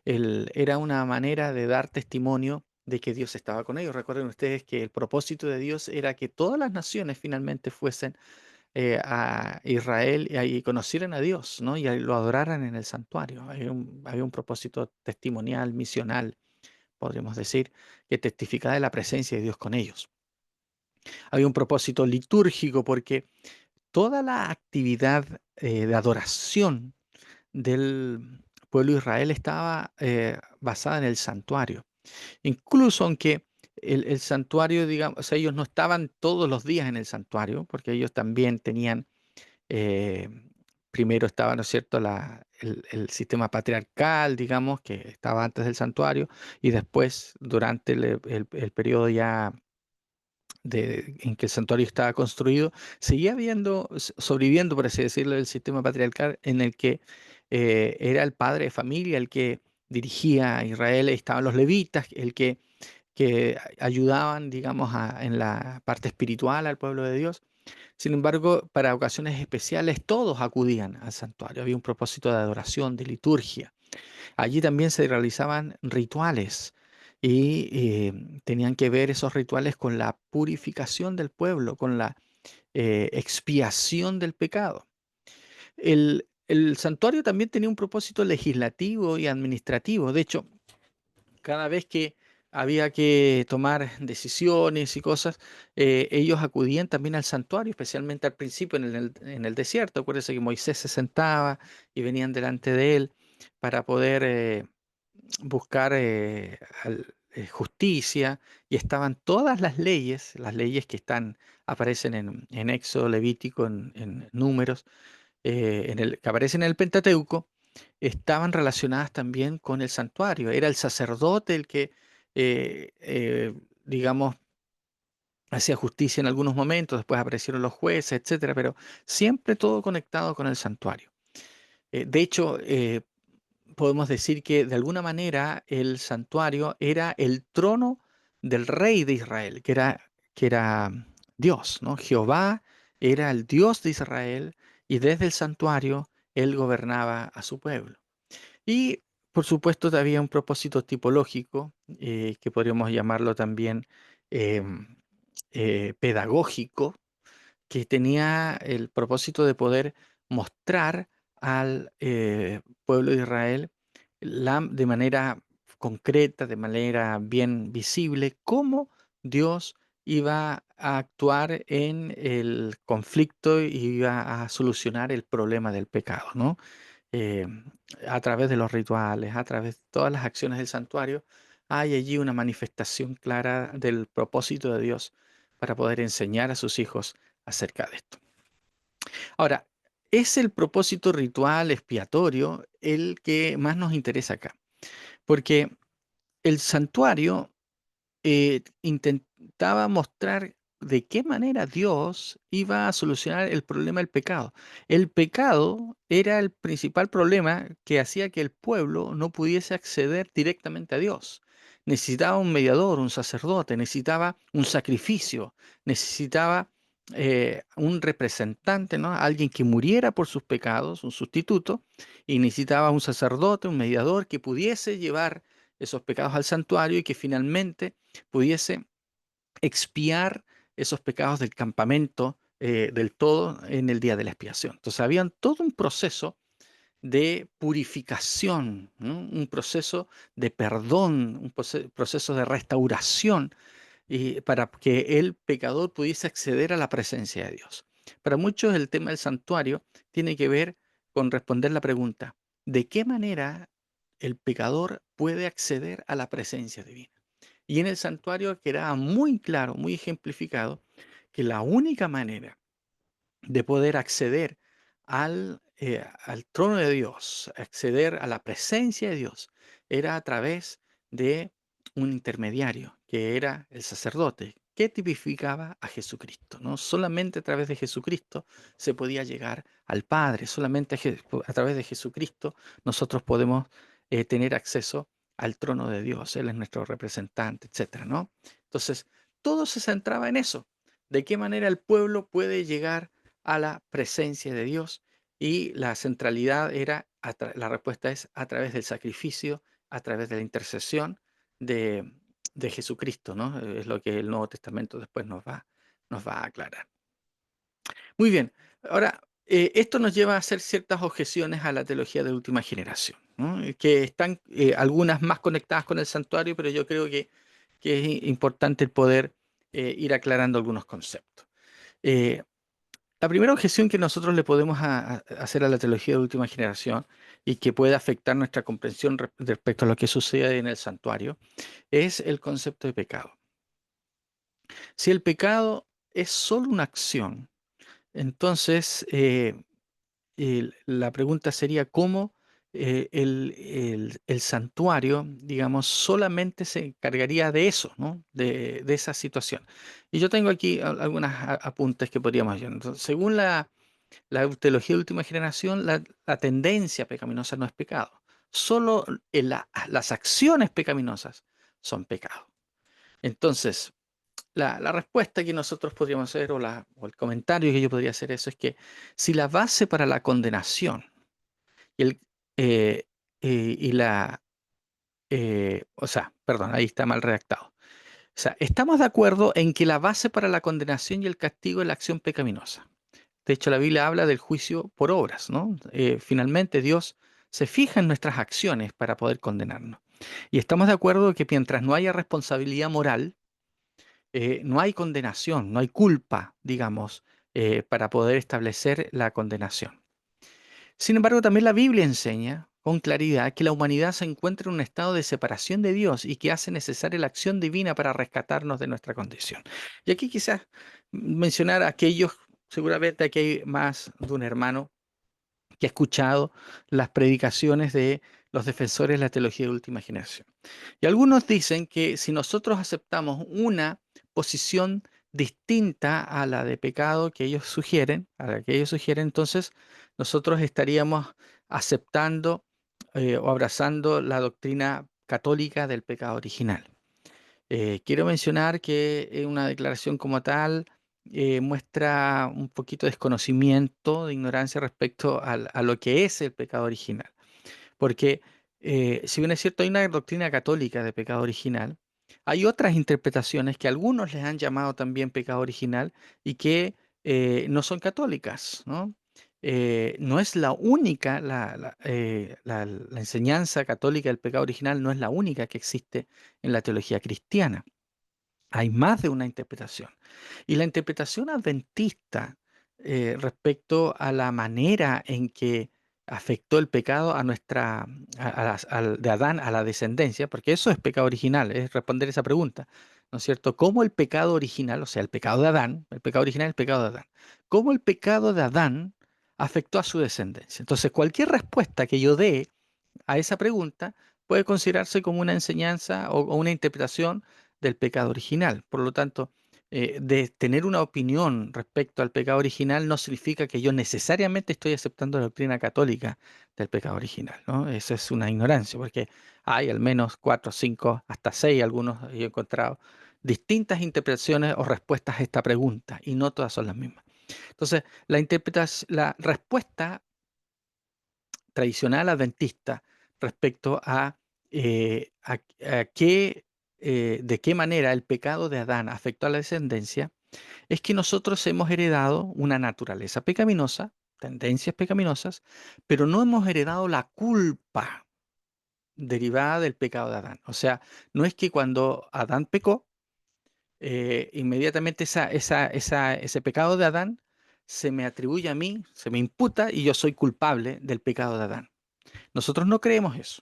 Speaker 5: Era una manera de dar testimonio de que Dios estaba con ellos. Recuerden ustedes que el propósito de Dios era que todas las naciones finalmente fuesen a Israel y conocieran a Dios, ¿no? Y lo adoraran en el santuario. Había un propósito testimonial, misional, podríamos decir, que testificaba de la presencia de Dios con ellos. Había un propósito litúrgico porque toda la actividad de adoración del pueblo de Israel estaba basada en el santuario. Incluso aunque el santuario, digamos, o sea, ellos no estaban todos los días en el santuario, porque ellos también tenían, eh, primero estaba, ¿no es cierto?, el sistema patriarcal, digamos, que estaba antes del santuario, y después, durante el periodo ya en que el santuario estaba construido, seguía habiendo, sobreviviendo, por así decirlo, el sistema patriarcal en el que era el padre de familia el que dirigía a Israel, estaban los levitas, que ayudaban, digamos, en la parte espiritual al pueblo de Dios. Sin embargo, para ocasiones especiales todos acudían al santuario. Había un propósito de adoración, de liturgia. Allí también se realizaban rituales y tenían que ver esos rituales con la purificación del pueblo, con la expiación del pecado. El santuario también tenía un propósito legislativo y administrativo. De hecho, cada vez que había que tomar decisiones y cosas, ellos acudían también al santuario, especialmente al principio en el desierto. Acuérdense que Moisés se sentaba y venían delante de él para poder buscar justicia, y estaban todas las leyes que aparecen en Éxodo, Levítico, en Números, que aparecen en el Pentateuco, estaban relacionadas también con el santuario. Era el sacerdote el que, digamos, hacía justicia en algunos momentos, después aparecieron los jueces, etcétera, pero siempre todo conectado con el santuario. De hecho, podemos decir que de alguna manera el santuario era el trono del rey de Israel, que era Dios, ¿no? Jehová era el Dios de Israel y desde el santuario él gobernaba a su pueblo. Y por supuesto había un propósito tipológico, que podríamos llamarlo también em, pedagógico, que tenía el propósito de poder mostrar al pueblo de Israel de manera concreta, de manera bien visible, cómo Dios iba a actuar en el conflicto y iba a solucionar el problema del pecado, ¿no? Eh, a través de los rituales, a través de todas las acciones del santuario, hay allí una manifestación clara del propósito de Dios para poder enseñar a sus hijos acerca de esto. Ahora, es el propósito ritual expiatorio el que más nos interesa acá, porque el santuario intentaba mostrar de qué manera Dios iba a solucionar el problema del pecado. El pecado era el principal problema que hacía que el pueblo no pudiese acceder directamente a Dios. Necesitaba un mediador, un sacerdote, necesitaba un sacrificio, necesitaba un representante, ¿no? Alguien que muriera por sus pecados, un sustituto, y necesitaba un sacerdote, un mediador que pudiese llevar esos pecados al santuario y que finalmente pudiese expiar esos pecados del campamento del todo en el día de la expiación. Entonces, había todo un proceso de purificación, ¿no? Un proceso de perdón, un proceso de restauración, y para que el pecador pudiese acceder a la presencia de Dios. Para muchos el tema del santuario tiene que ver con responder la pregunta: ¿de qué manera el pecador puede acceder a la presencia divina? Y en el santuario quedaba muy claro, muy ejemplificado, que la única manera de poder acceder al trono de Dios, acceder a la presencia de Dios, era a través de un intermediario, que era el sacerdote, que tipificaba a Jesucristo, ¿no? Solamente a través de Jesucristo se podía llegar al Padre, solamente a través de Jesucristo nosotros podemos tener acceso al trono de Dios. Él es nuestro representante, etcétera, ¿no? Entonces, todo se centraba en eso. ¿De qué manera el pueblo puede llegar a la presencia de Dios? Y la centralidad era, la respuesta es a través del sacrificio, a través de la intercesión de, de Jesucristo, ¿no? Es lo que el Nuevo Testamento después nos va a aclarar. Muy bien, ahora, esto nos lleva a hacer ciertas objeciones a la teología de última generación, ¿no? Que están algunas más conectadas con el santuario, pero yo creo que es importante el poder ir aclarando algunos conceptos. Eh, La primera objeción que nosotros le podemos hacer a la teología de última generación y que puede afectar nuestra comprensión respecto a lo que sucede en el santuario es el concepto de pecado. Si el pecado es solo una acción, entonces la pregunta sería cómo el santuario, digamos, solamente se encargaría de eso, ¿no? De esa situación. Y yo tengo aquí algunos apuntes que podríamos ver. Entonces, según la teología de última generación, la tendencia pecaminosa no es pecado. Solo las acciones pecaminosas son pecado. Entonces, la respuesta que nosotros podríamos hacer o el comentario que yo podría hacer eso es que si la base para la condenación y el, eh, y la, o sea, perdón, ahí está mal redactado. O sea, estamos de acuerdo en que la base para la condenación y el castigo es la acción pecaminosa. De hecho, la Biblia habla del juicio por obras, ¿no? Finalmente, Dios se fija en nuestras acciones para poder condenarnos. Y estamos de acuerdo que mientras no haya responsabilidad moral, no hay condenación, no hay culpa, digamos, para poder establecer la condenación. Sin embargo, también la Biblia enseña con claridad que la humanidad se encuentra en un estado de separación de Dios y que hace necesaria la acción divina para rescatarnos de nuestra condición. Y aquí quizás mencionar a aquellos, seguramente aquí hay más de un hermano que ha escuchado las predicaciones de los defensores de la teología de última generación. Y algunos dicen que si nosotros aceptamos una posición distinta a la de pecado que ellos sugieren, entonces nosotros estaríamos aceptando o abrazando la doctrina católica del pecado original. Quiero mencionar que una declaración como tal muestra un poquito de desconocimiento, de ignorancia respecto a lo que es el pecado original. Porque si bien es cierto, hay una doctrina católica de pecado original, hay otras interpretaciones que algunos les han llamado también pecado original y que no son católicas, ¿no? No es la única, la enseñanza católica del pecado original no es la única que existe en la teología cristiana. Hay más de una interpretación. Y la interpretación adventista respecto a la manera en que afectó el pecado a nuestra, de Adán a la descendencia, porque eso es pecado original, es responder esa pregunta, ¿no es cierto? ¿Cómo el pecado original, o sea, el pecado de Adán, el pecado original es el pecado de Adán, cómo el pecado de Adán afectó a su descendencia? Entonces, cualquier respuesta que yo dé a esa pregunta puede considerarse como una enseñanza o una interpretación del pecado original. Por lo tanto, de tener una opinión respecto al pecado original no significa que yo necesariamente estoy aceptando la doctrina católica del pecado original, ¿no? Eso es una ignorancia, porque hay al menos 4, 5, hasta 6, algunos yo he encontrado, distintas interpretaciones o respuestas a esta pregunta, y no todas son las mismas. Entonces, la respuesta tradicional adventista respecto a de qué manera el pecado de Adán afectó a la descendencia, es que nosotros hemos heredado una naturaleza pecaminosa, tendencias pecaminosas, pero no hemos heredado la culpa derivada del pecado de Adán. O sea, no es que cuando Adán pecó, inmediatamente ese pecado de Adán se me atribuye a mí, se me imputa y yo soy culpable del pecado de Adán. Nosotros no creemos eso.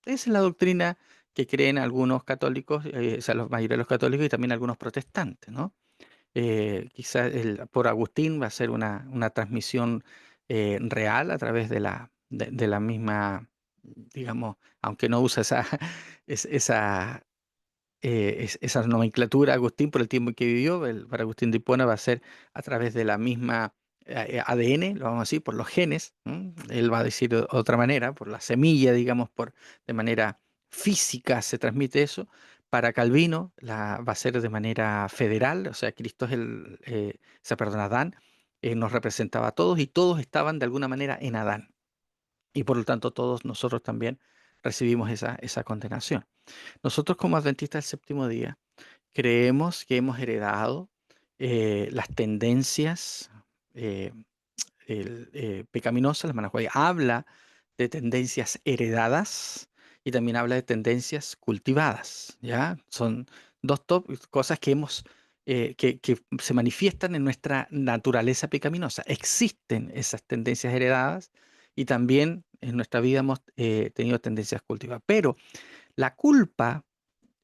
Speaker 5: Esa es la doctrina que creen algunos católicos, o sea, la mayoría de los católicos y también algunos protestantes, ¿no? Quizás por Agustín va a ser una transmisión real a través de la misma, digamos, aunque no usa esa, esa nomenclatura Agustín por el tiempo en que vivió, para Agustín de Hipona va a ser a través de la misma ADN, lo vamos a decir, por los genes, ¿no? Él va a decir de otra manera, por la semilla, digamos, de manera física se transmite eso. Para Calvino va a ser de manera federal, o sea, Cristo es perdón, Adán nos representaba a todos y todos estaban de alguna manera en Adán. Y por lo tanto todos nosotros también recibimos esa condenación. Nosotros como adventistas del séptimo día creemos que hemos heredado las tendencias eh, pecaminosas. La hermana Juárez habla de tendencias heredadas y también habla de tendencias cultivadas, ¿ya? Son dos cosas que hemos que se manifiestan en nuestra naturaleza pecaminosa. Existen esas tendencias heredadas y también en nuestra vida hemos tenido tendencias cultivadas. Pero la culpa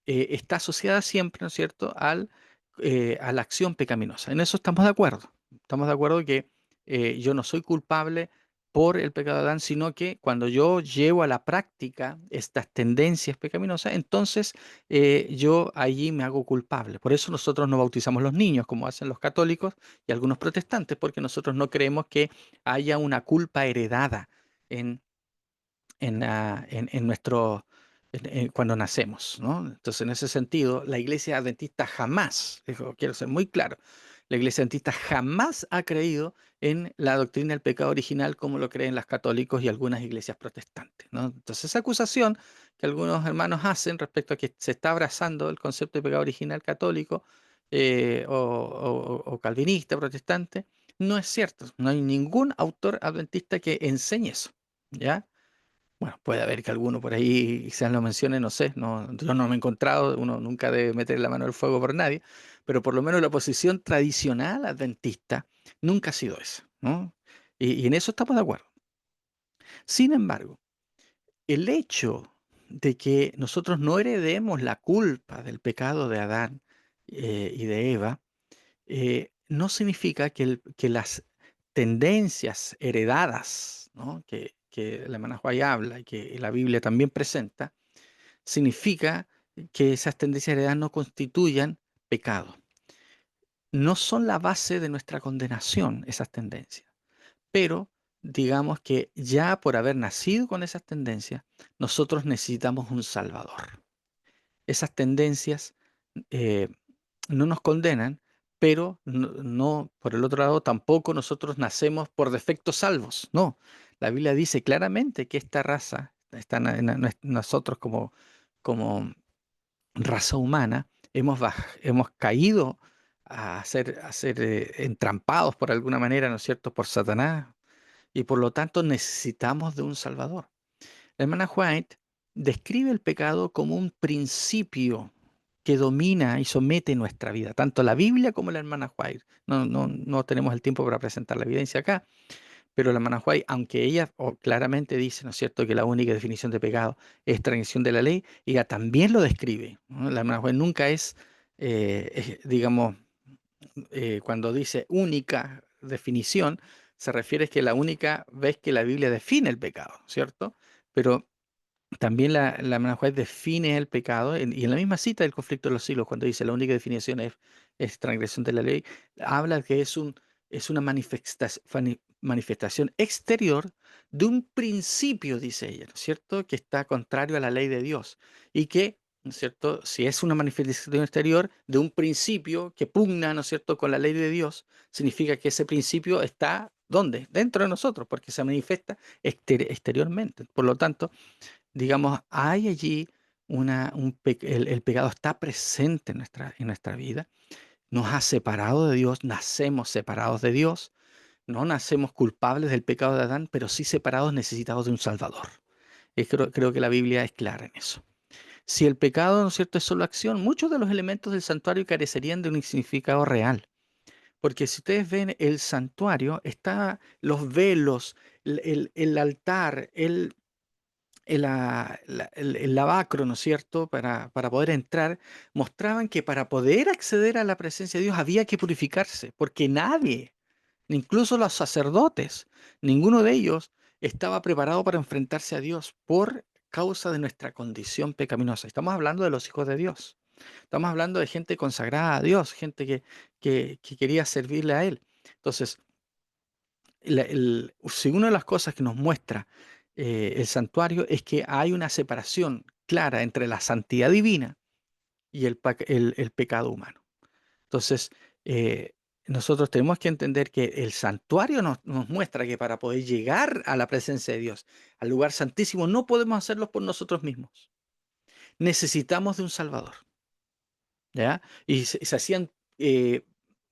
Speaker 5: está asociada siempre, ¿no es cierto?, a la acción pecaminosa. En eso estamos de acuerdo. Estamos de acuerdo que yo no soy culpable por el pecado de Adán, sino que cuando yo llevo a la práctica estas tendencias pecaminosas, entonces yo allí me hago culpable. Por eso nosotros no bautizamos los niños, como hacen los católicos y algunos protestantes, porque nosotros no creemos que haya una culpa heredada en en nuestro, cuando nacemos, ¿no? Entonces, en ese sentido, la iglesia adventista jamás, quiero ser muy claro, la iglesia adventista jamás ha creído en la doctrina del pecado original como lo creen los católicos y algunas iglesias protestantes, ¿no? Entonces, esa acusación que algunos hermanos hacen respecto a que se está abrazando el concepto de pecado original católico o calvinista, protestante, no es cierto. No hay ningún autor adventista que enseñe eso, ¿ya? Bueno, puede haber que alguno por ahí quizás lo mencione, no sé, no, yo no me he encontrado, uno nunca debe meter la mano al fuego por nadie, pero por lo menos la posición tradicional adventista nunca ha sido esa, ¿no? Y en eso estamos de acuerdo. Sin embargo, el hecho de que nosotros no heredemos la culpa del pecado de Adán y de Eva, no significa que las tendencias heredadas, ¿no?, que la hermana White habla y que la Biblia también presenta, significa que esas tendencias heredadas no constituyan pecado. No son la base de nuestra condenación esas tendencias, pero digamos que ya por haber nacido con esas tendencias, nosotros necesitamos un Salvador. Esas tendencias eh, no nos condenan, pero no, por el otro lado, tampoco nosotros nacemos por defecto salvos. No, la Biblia dice claramente que esta raza, nosotros como raza humana, hemos caído a ser entrampados por alguna manera, ¿no es cierto?, por Satanás, y por lo tanto necesitamos de un Salvador. La hermana White describe el pecado como un principio que domina y somete nuestra vida, tanto la Biblia como la hermana White. No tenemos el tiempo para presentar la evidencia acá, pero la hermana White, aunque ella claramente dice, ¿no es cierto?, que la única definición de pecado es transgresión de la ley, ella también lo describe, ¿no? La hermana White nunca digamos, cuando dice única definición, se refiere a que la única vez que la Biblia define el pecado, ¿cierto? Pero también la hermana White define el pecado y en la misma cita del conflicto de los siglos, cuando dice la única definición es transgresión de la ley, habla que es una manifestación exterior de un principio, dice ella, ¿no es cierto?, que está contrario a la ley de Dios y que, ¿no es cierto?, si es una manifestación exterior de un principio que pugna, ¿no es cierto?, con la ley de Dios, significa que ese principio está, ¿dónde? Dentro de nosotros, porque se manifiesta exteriormente. Por lo tanto, digamos, hay allí el pecado está presente en nuestra vida, nos ha separado de Dios, nacemos separados de Dios, no nacemos culpables del pecado de Adán, pero sí separados, necesitados de un Salvador. Y creo que la Biblia es clara en eso. Si el pecado, ¿no es cierto?, es solo acción, muchos de los elementos del santuario carecerían de un significado real. Porque si ustedes ven el santuario, está los velos, el altar, el lavacro, ¿no es cierto?, para poder entrar, mostraban que para poder acceder a la presencia de Dios había que purificarse, porque nadie, incluso los sacerdotes, ninguno de ellos estaba preparado para enfrentarse a Dios por causa de nuestra condición pecaminosa. Estamos hablando de los hijos de Dios. Estamos hablando de gente consagrada a Dios, gente que quería servirle a Él. Entonces, si una de las cosas que nos muestra el santuario es que hay una separación clara entre la santidad divina y el pecado humano. Entonces, eh, nosotros tenemos que entender que el santuario nos muestra que para poder llegar a la presencia de Dios, al lugar santísimo, no podemos hacerlo por nosotros mismos. Necesitamos de un Salvador, ¿ya? Y se hacían,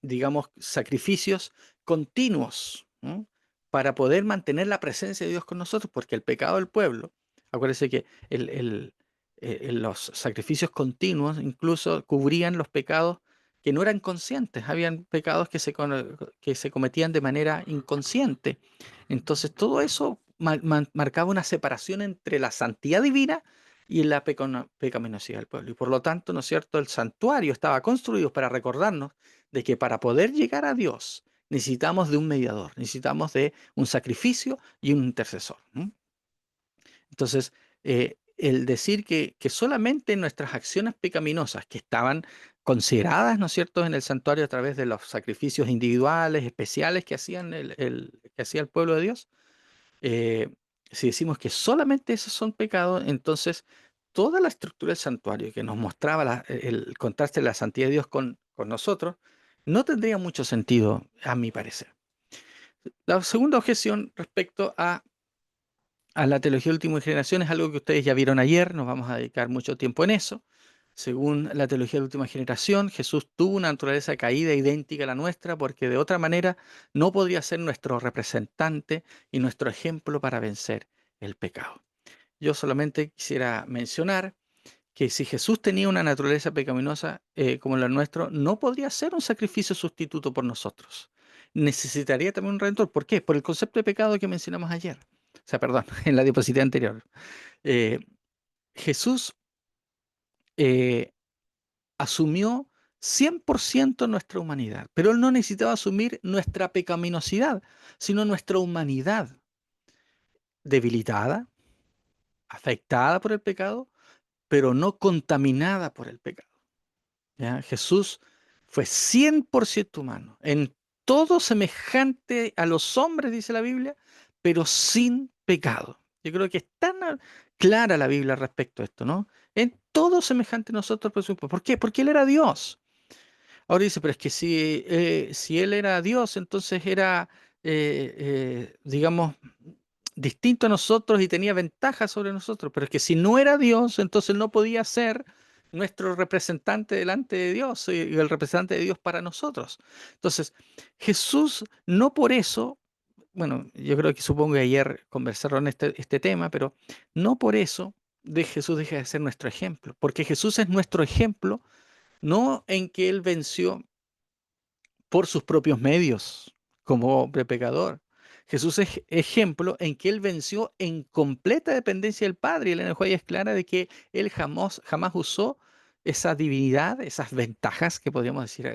Speaker 5: digamos, sacrificios continuos, ¿no?, para poder mantener la presencia de Dios con nosotros, porque el pecado del pueblo, acuérdense que los sacrificios continuos incluso cubrían los pecados que no eran conscientes, habían pecados que se cometían de manera inconsciente. Entonces todo eso marcaba una separación entre la santidad divina y la pecaminosidad del pueblo. Y por lo tanto, ¿no es cierto?, el santuario estaba construido para recordarnos de que para poder llegar a Dios necesitamos de un mediador, necesitamos de un sacrificio y un intercesor. Entonces, el decir que solamente nuestras acciones pecaminosas que estaban consideradas, ¿no es cierto?, en el santuario a través de los sacrificios individuales, especiales que hacían que hacía el pueblo de Dios, eh, si decimos que solamente esos son pecados, entonces toda la estructura del santuario que nos mostraba el contraste de la santidad de Dios con nosotros, no tendría mucho sentido, a mi parecer. La segunda objeción respecto a la teología de última generación es algo que ustedes ya vieron ayer, nos vamos a dedicar mucho tiempo en eso. Según la teología de última generación, Jesús tuvo una naturaleza caída idéntica a la nuestra porque de otra manera no podría ser nuestro representante y nuestro ejemplo para vencer el pecado. Yo solamente quisiera mencionar que si Jesús tenía una naturaleza pecaminosa como la nuestra, no podría ser un sacrificio sustituto por nosotros. Necesitaría también un redentor. ¿Por qué? Por el concepto de pecado que mencionamos ayer. O sea, perdón, en la diapositiva anterior. Eh, Jesús eh, asumió 100% nuestra humanidad, pero Él no necesitaba asumir nuestra pecaminosidad, sino nuestra humanidad debilitada, afectada por el pecado, pero no contaminada por el pecado. ¿Ya? Jesús fue 100% humano, en todo semejante a los hombres, dice la Biblia, pero sin pecado. Yo creo que es tan clara la Biblia respecto a esto, ¿no? En todo semejante a nosotros, ¿por qué? Porque Él era Dios. Ahora dice, pero es que si Él era Dios, entonces era, digamos, distinto a nosotros y tenía ventajas sobre nosotros. Pero es que si no era Dios, entonces no podía ser nuestro representante delante de Dios y el representante de Dios para nosotros. Entonces, Jesús no por eso, bueno, yo creo que supongo que ayer conversaron este tema, pero no por eso Jesús deja de ser nuestro ejemplo, porque Jesús es nuestro ejemplo, no en que Él venció por sus propios medios como hombre pecador. Jesús es ejemplo en que Él venció en completa dependencia del Padre. Y el lenguaje es clara de que Él jamás usó esa divinidad, esas ventajas que podríamos decir,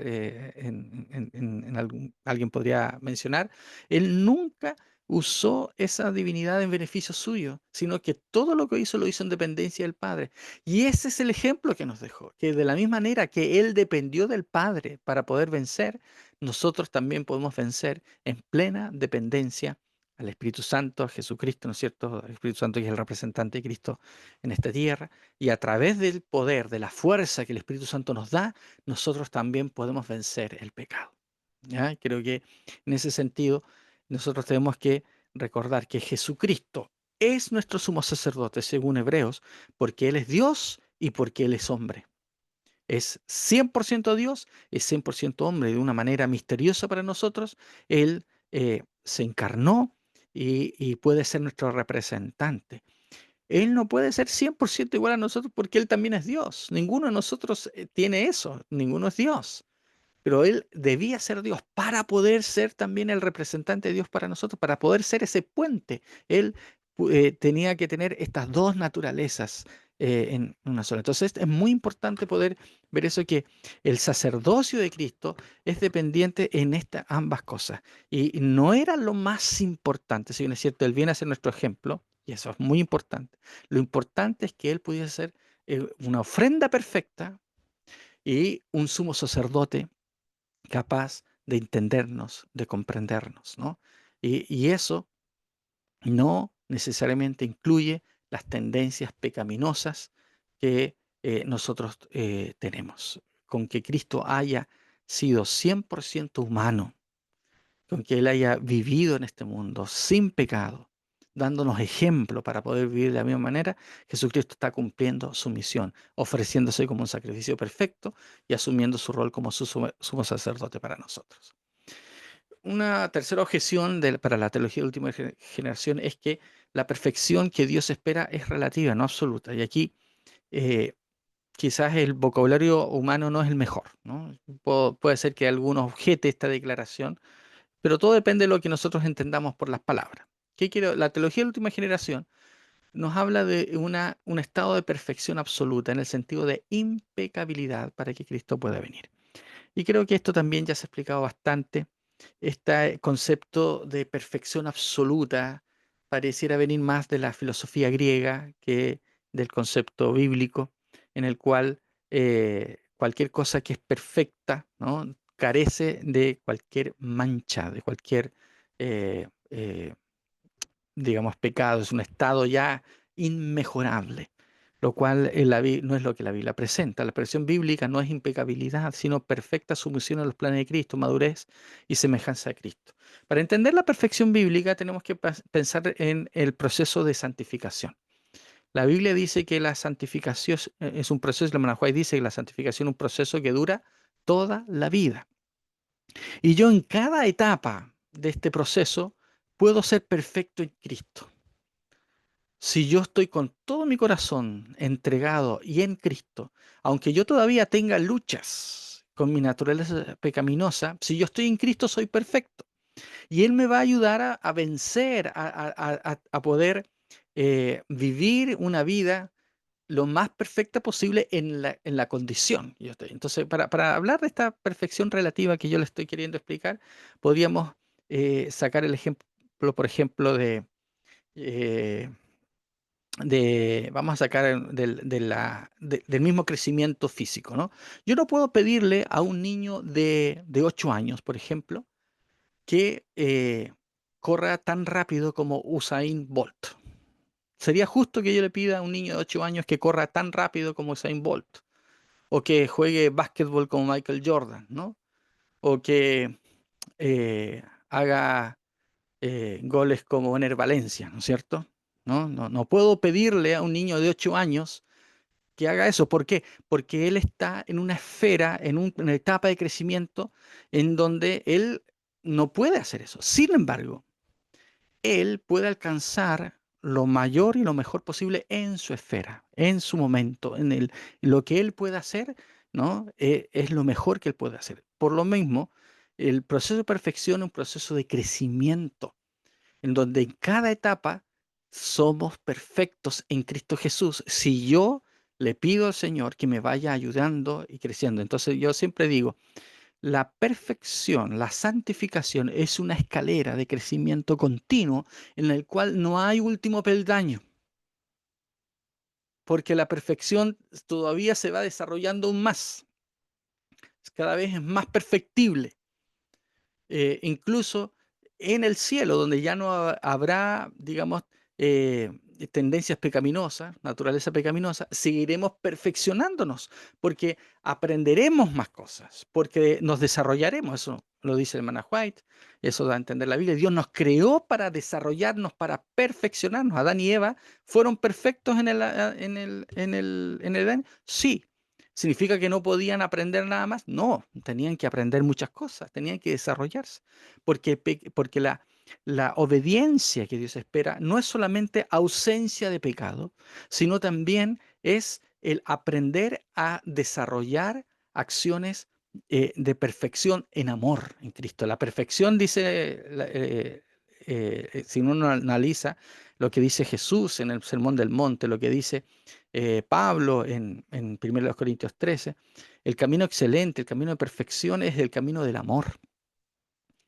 Speaker 5: alguien podría mencionar. Él nunca usó esa divinidad en beneficio suyo, sino que todo lo que hizo lo hizo en dependencia del Padre. Y ese es el ejemplo que nos dejó, que de la misma manera que Él dependió del Padre para poder vencer, nosotros también podemos vencer en plena dependencia al Espíritu Santo, a Jesucristo, ¿no es cierto? El Espíritu Santo que es el representante de Cristo en esta tierra, y a través del poder, de la fuerza que el Espíritu Santo nos da, nosotros también podemos vencer el pecado. ¿Ya? Creo que en ese sentido nosotros tenemos que recordar que Jesucristo es nuestro sumo sacerdote, según Hebreos, porque Él es Dios y porque Él es hombre. Es 100% Dios, es 100% hombre. De una manera misteriosa para nosotros, Él se encarnó y puede ser nuestro representante. Él no puede ser 100% igual a nosotros porque Él también es Dios. Ninguno de nosotros tiene eso, ninguno es Dios. Pero Él debía ser Dios para poder ser también el representante de Dios para nosotros, para poder ser ese puente. Él tenía que tener estas dos naturalezas en una sola. Entonces es muy importante poder ver eso, que el sacerdocio de Cristo es dependiente en ambas cosas. Y no era lo más importante, si bien es cierto, Él viene a ser nuestro ejemplo, y eso es muy importante. Lo importante es que Él pudiese ser una ofrenda perfecta y un sumo sacerdote capaz de entendernos, de comprendernos, ¿no? Y eso no necesariamente incluye las tendencias pecaminosas que nosotros tenemos. Con que Cristo haya sido 100% humano, con que Él haya vivido en este mundo sin pecado, dándonos ejemplo para poder vivir de la misma manera, Jesucristo está cumpliendo su misión, ofreciéndose como un sacrificio perfecto y asumiendo su rol como sumo sacerdote para nosotros. Una tercera objeción para la teología de última generación es que la perfección que Dios espera es relativa, no absoluta. Y aquí quizás el vocabulario humano no es el mejor, ¿no? Puede ser que algunos objete esta declaración, pero todo depende de lo que nosotros entendamos por las palabras. ¿Qué quiero? La teología de la última generación nos habla de un estado de perfección absoluta en el sentido de impecabilidad para que Cristo pueda venir. Y creo que esto también ya se ha explicado bastante. Este concepto de perfección absoluta pareciera venir más de la filosofía griega que del concepto bíblico, en el cual cualquier cosa que es perfecta, ¿no?, carece de cualquier mancha, de cualquier, eh, eh, digamos, pecado. Es un estado ya inmejorable, lo cual no es lo que la Biblia presenta. La expresión bíblica no es impecabilidad, sino perfecta sumisión a los planes de Cristo, madurez y semejanza a Cristo. Para entender la perfección bíblica tenemos que pensar en el proceso de santificación. La Biblia dice que la santificación es un proceso, la hermana White dice que la santificación es un proceso que dura toda la vida. Y yo en cada etapa de este proceso puedo ser perfecto en Cristo. Si yo estoy con todo mi corazón entregado y en Cristo, aunque yo todavía tenga luchas con mi naturaleza pecaminosa, si yo estoy en Cristo soy perfecto. Y Él me va a ayudar a vencer, a poder vivir una vida lo más perfecta posible en la condición. Entonces, para hablar de esta perfección relativa que yo le estoy queriendo explicar, podríamos sacar el ejemplo, por ejemplo, eh, vamos a sacar del mismo crecimiento físico, ¿no? Yo no puedo pedirle a un niño de 8 años, por ejemplo, que corra tan rápido como Usain Bolt. ¿Sería justo que yo le pida a un niño de 8 años que corra tan rápido como Usain Bolt? O que juegue básquetbol como Michael Jordan, ¿no? O que haga goles como Ener Valencia, ¿no es cierto? No puedo pedirle a un niño de 8 años que haga eso. ¿Por qué? Porque él está en una esfera, en una etapa de crecimiento en donde él no puede hacer eso. Sin embargo, él puede alcanzar lo mayor y lo mejor posible en su esfera, en su momento, lo que él pueda hacer, ¿no? Es lo mejor que él puede hacer. Por lo mismo, el proceso de perfección es un proceso de crecimiento en donde en cada etapa somos perfectos en Cristo Jesús si yo le pido al Señor que me vaya ayudando y creciendo. Entonces yo siempre digo, la perfección, la santificación es una escalera de crecimiento continuo en el cual no hay último peldaño, porque la perfección todavía se va desarrollando aún más, cada vez es más perfectible. Incluso en el cielo, donde ya no habrá, digamos, tendencias pecaminosas, naturaleza pecaminosa, seguiremos perfeccionándonos, porque aprenderemos más cosas, porque nos desarrollaremos. Eso lo dice el hermana White, eso da a entender la Biblia. Dios nos creó para desarrollarnos, para perfeccionarnos. Adán y Eva fueron perfectos en el Edén, sí. ¿Significa que no podían aprender nada más? No, tenían que aprender muchas cosas, tenían que desarrollarse, porque la obediencia que Dios espera no es solamente ausencia de pecado, sino también es el aprender a desarrollar acciones de perfección en amor en Cristo. La perfección, dice, si uno analiza lo que dice Jesús en el Sermón del Monte, lo que dice Pablo en 1 Corintios 13, el camino excelente, el camino de perfección es el camino del amor.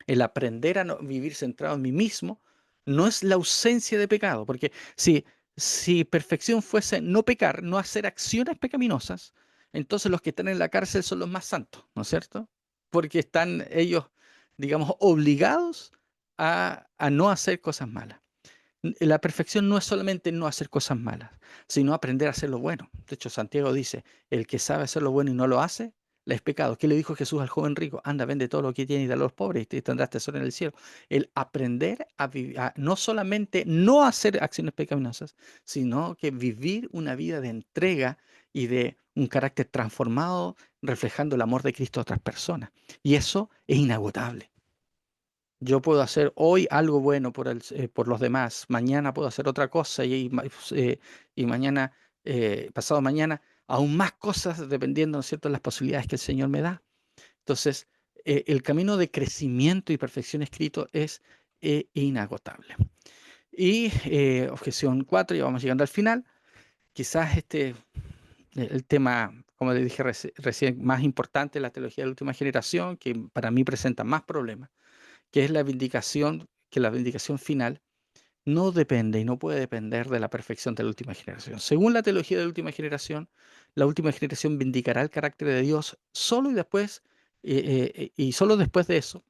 Speaker 5: El aprender a vivir centrado en mí mismo no es la ausencia de pecado, porque si perfección fuese no pecar, no hacer acciones pecaminosas, entonces los que están en la cárcel son los más santos, ¿no es cierto? Porque están ellos, digamos, obligados a no hacer cosas malas. La perfección no es solamente no hacer cosas malas, sino aprender a hacer lo bueno. De hecho, Santiago dice, el que sabe hacer lo bueno y no lo hace, le es pecado. ¿Qué le dijo Jesús al joven rico? Anda, vende todo lo que tienes y dale a los pobres y tendrás tesoro en el cielo. El aprender a vivir, no solamente no hacer acciones pecaminosas, sino que vivir una vida de entrega y de un carácter transformado, reflejando el amor de Cristo a otras personas. Y eso es inagotable. Yo puedo hacer hoy algo bueno por los demás, mañana puedo hacer otra cosa y mañana, pasado mañana, aún más cosas dependiendo, ¿no es cierto?, de las posibilidades que el Señor me da. Entonces, el camino de crecimiento y perfección escrito es inagotable. Y objeción 4, ya vamos llegando al final. Quizás el tema, como le dije recién, más importante de la teología de la última generación, que para mí presenta más problemas, que es la vindicación, que la vindicación final no depende y no puede depender de la perfección de la última generación. Según la teología de la última generación vindicará el carácter de Dios solo y solo después de eso,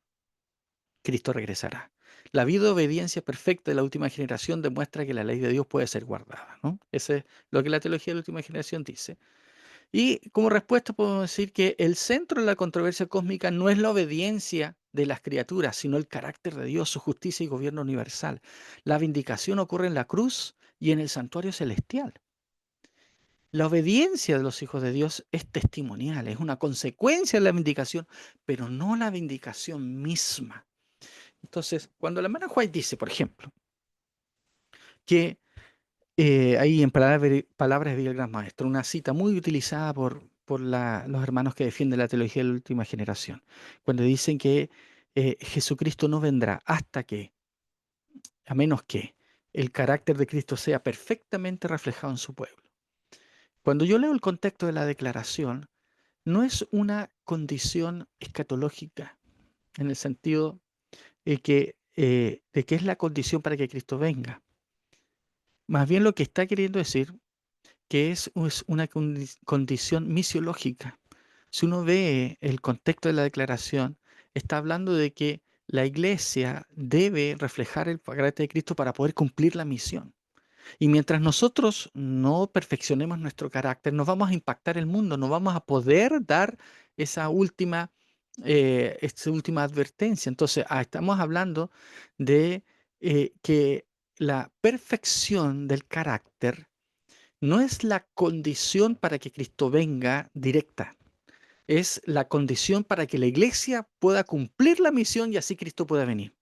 Speaker 5: Cristo regresará. La vida de obediencia perfecta de la última generación demuestra que la ley de Dios puede ser guardada, ¿no? Eso es lo que la teología de la última generación dice. Y como respuesta podemos decir que el centro de la controversia cósmica no es la obediencia de las criaturas, sino el carácter de Dios, su justicia y gobierno universal. La vindicación ocurre en la cruz y en el santuario celestial. La obediencia de los hijos de Dios es testimonial, es una consecuencia de la vindicación, pero no la vindicación misma. Entonces, cuando la hermana White dice, por ejemplo, que ahí en palabras de el Gran Maestro, una cita muy utilizada por los hermanos que defienden la teología de la última generación, cuando dicen que Jesucristo no vendrá hasta que, a menos que el carácter de Cristo sea perfectamente reflejado en su pueblo. Cuando yo leo el contexto de la declaración, no es una condición escatológica, en el sentido de que es la condición para que Cristo venga. Más bien lo que está queriendo decir que es una condición misiológica. Si uno ve el contexto de la declaración, está hablando de que la iglesia debe reflejar el carácter de Cristo para poder cumplir la misión. Y mientras nosotros no perfeccionemos nuestro carácter, nos vamos a impactar el mundo, no vamos a poder dar esa última advertencia. Entonces, estamos hablando de que la perfección del carácter no es la condición para que Cristo venga directa, es la condición para que la iglesia pueda cumplir la misión y así Cristo pueda venir.